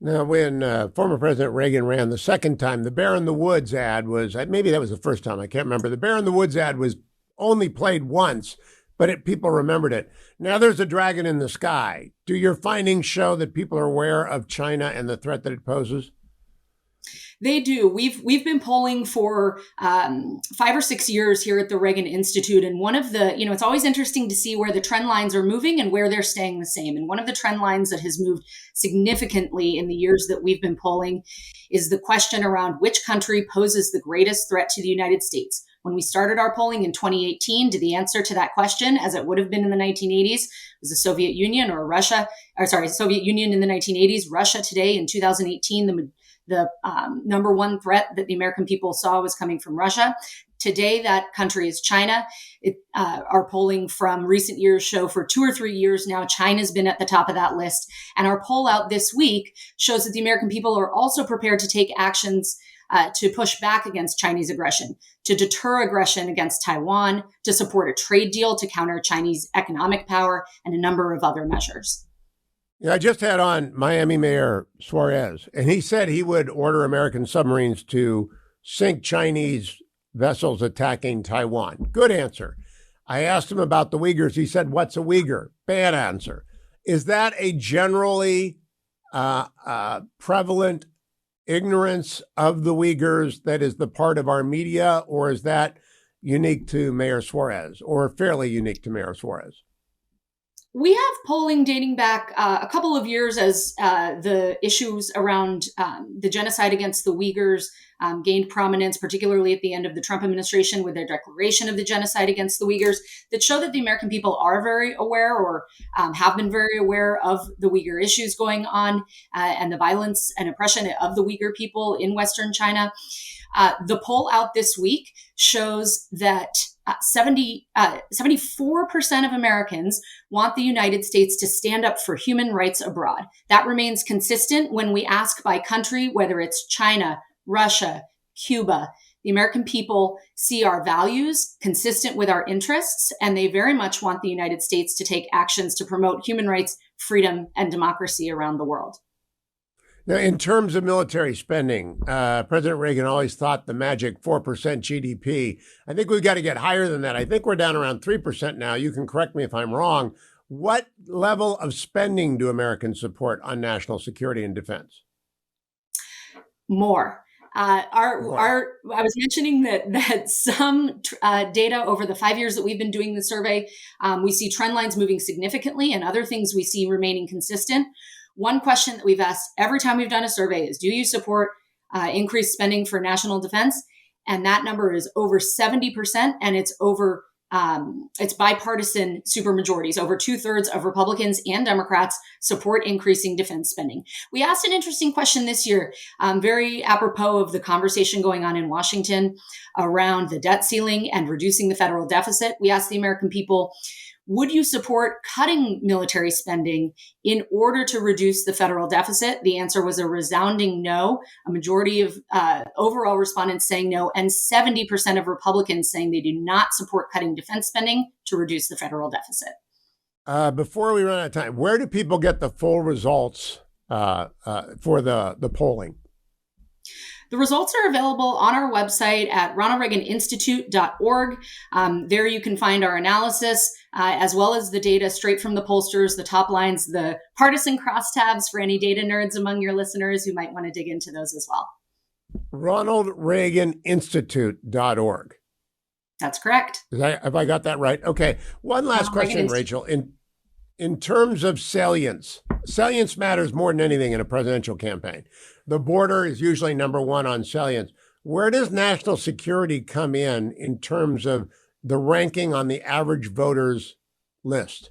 Now, when former President Reagan ran the second time, the Bear in the Woods ad was, maybe that was the first time, I can't remember. The Bear in the Woods ad was only played once, but people remembered it. Now there's a dragon in the sky. Do your findings show that people are aware of China and the threat that it poses? They do. We've been polling for 5 or 6 years here at the Reagan Institute. And one of the, it's always interesting to see where the trend lines are moving and where they're staying the same. And one of the trend lines that has moved significantly in the years that we've been polling is the question around which country poses the greatest threat to the United States. When we started our polling in 2018, the answer to that question, as it would have been in the 1980s, was the Soviet Union or Russia, Soviet Union in the 1980s, Russia today in 2018, the number one threat that the American people saw was coming from Russia. Today, that country is China. Our polling from recent years show for 2 or 3 years now, China's been at the top of that list. And our poll out this week shows that the American people are also prepared to take actions to push back against Chinese aggression, to deter aggression against Taiwan, to support a trade deal to counter Chinese economic power, and a number of other measures. Yeah, I just had on Miami Mayor Suarez, and he said he would order American submarines to sink Chinese vessels attacking Taiwan. Good answer. I asked him about the Uyghurs. He said, "What's a Uyghur?" Bad answer. Is that a generally prevalent ignorance of the Uyghurs that is the part of our media, or is that unique to Mayor Suarez, or fairly unique to Mayor Suarez? We have polling dating back a couple of years as the issues around the genocide against the Uyghurs gained prominence, particularly at the end of the Trump administration with their declaration of the genocide against the Uyghurs, that show that the American people are very aware or have been very aware of the Uyghur issues going on and the violence and oppression of the Uyghur people in Western China. The poll out this week shows that 74% of Americans want the United States to stand up for human rights abroad. That remains consistent when we ask by country, whether it's China, Russia, Cuba. The American people see our values consistent with our interests, and they very much want the United States to take actions to promote human rights, freedom, and democracy around the world. Now, in terms of military spending, President Reagan always thought the magic 4% GDP. I think we've got to get higher than that. I think we're down around 3% now. You can correct me if I'm wrong. What level of spending do Americans support on national security and defense? More. I was mentioning that some data over the 5 years that we've been doing the survey, we see trend lines moving significantly, and other things we see remaining consistent. one question that we've asked every time we've done a survey is, do you support increased spending for national defense? And that number is over 70%, and it's over it's bipartisan supermajorities. Over 2/3 of Republicans and Democrats support increasing defense spending. We asked an interesting question this year, very apropos of the conversation going on in Washington around the debt ceiling and reducing the federal deficit. We asked the American people, would you support cutting military spending in order to reduce the federal deficit? The answer was a resounding no. A majority of overall respondents saying no, and 70% of Republicans saying they do not support cutting defense spending to reduce the federal deficit. Before we run out of time, where do people get the full results for the polling? The results are available on our website at ronaldreaganinstitute.org. There you can find our analysis, as well as the data straight from the pollsters, the top lines, the partisan crosstabs for any data nerds among your listeners who might want to dig into those as well. ronaldreaganinstitute.org. That's correct. Have I got that right? Okay. One last question, Rachel. In terms of salience matters more than anything in a presidential campaign. The border is usually number one on salience. Where does national security come in terms of the ranking on the average voter's list?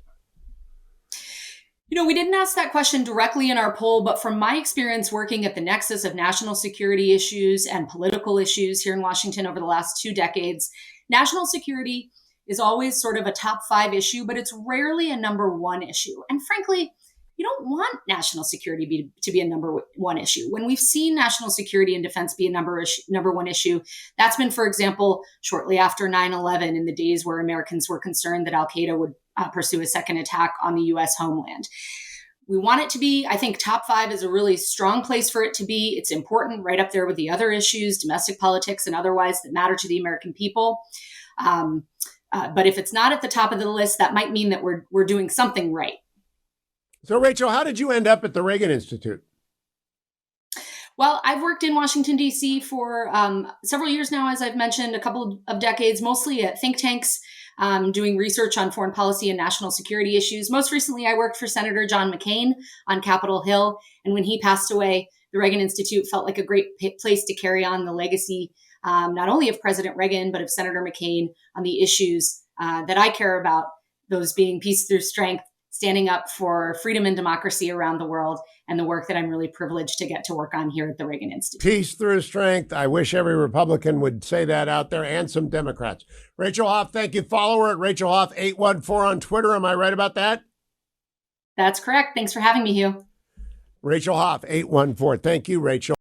You know, we didn't ask that question directly in our poll, but from my experience working at the nexus of national security issues and political issues here in Washington over the last 2 decades, national security is always sort of a top 5 issue, but it's rarely a number 1 issue. And frankly, you don't want national security to be a number 1 issue. When we've seen national security and defense be a number 1 issue, that's been, for example, shortly after 9/11, in the days where Americans were concerned that al-Qaeda would pursue a second attack on the U.S. homeland. We want it to be, I think top 5 is a really strong place for it to be. It's important, right up there with the other issues, domestic politics and otherwise, that matter to the American people. But if it's not at the top of the list, that might mean that we're doing something right. So, Rachel, how did you end up at the Reagan Institute? Well, I've worked in Washington, D.C. for several years now, as I've mentioned, a couple of decades, mostly at think tanks, doing research on foreign policy and national security issues. Most recently, I worked for Senator John McCain on Capitol Hill. And when he passed away, the Reagan Institute felt like a great place to carry on the legacy, not only of President Reagan, but of Senator McCain on the issues that I care about, those being peace through strength, standing up for freedom and democracy around the world, and the work that I'm really privileged to get to work on here at the Reagan Institute. Peace through strength. I wish every Republican would say that out there, and some Democrats. Rachel Hoff, thank you. Follow her at Rachel Hoff 814 on Twitter. Am I right about that? That's correct. Thanks for having me, Hugh. Rachel Hoff 814. Thank you, Rachel.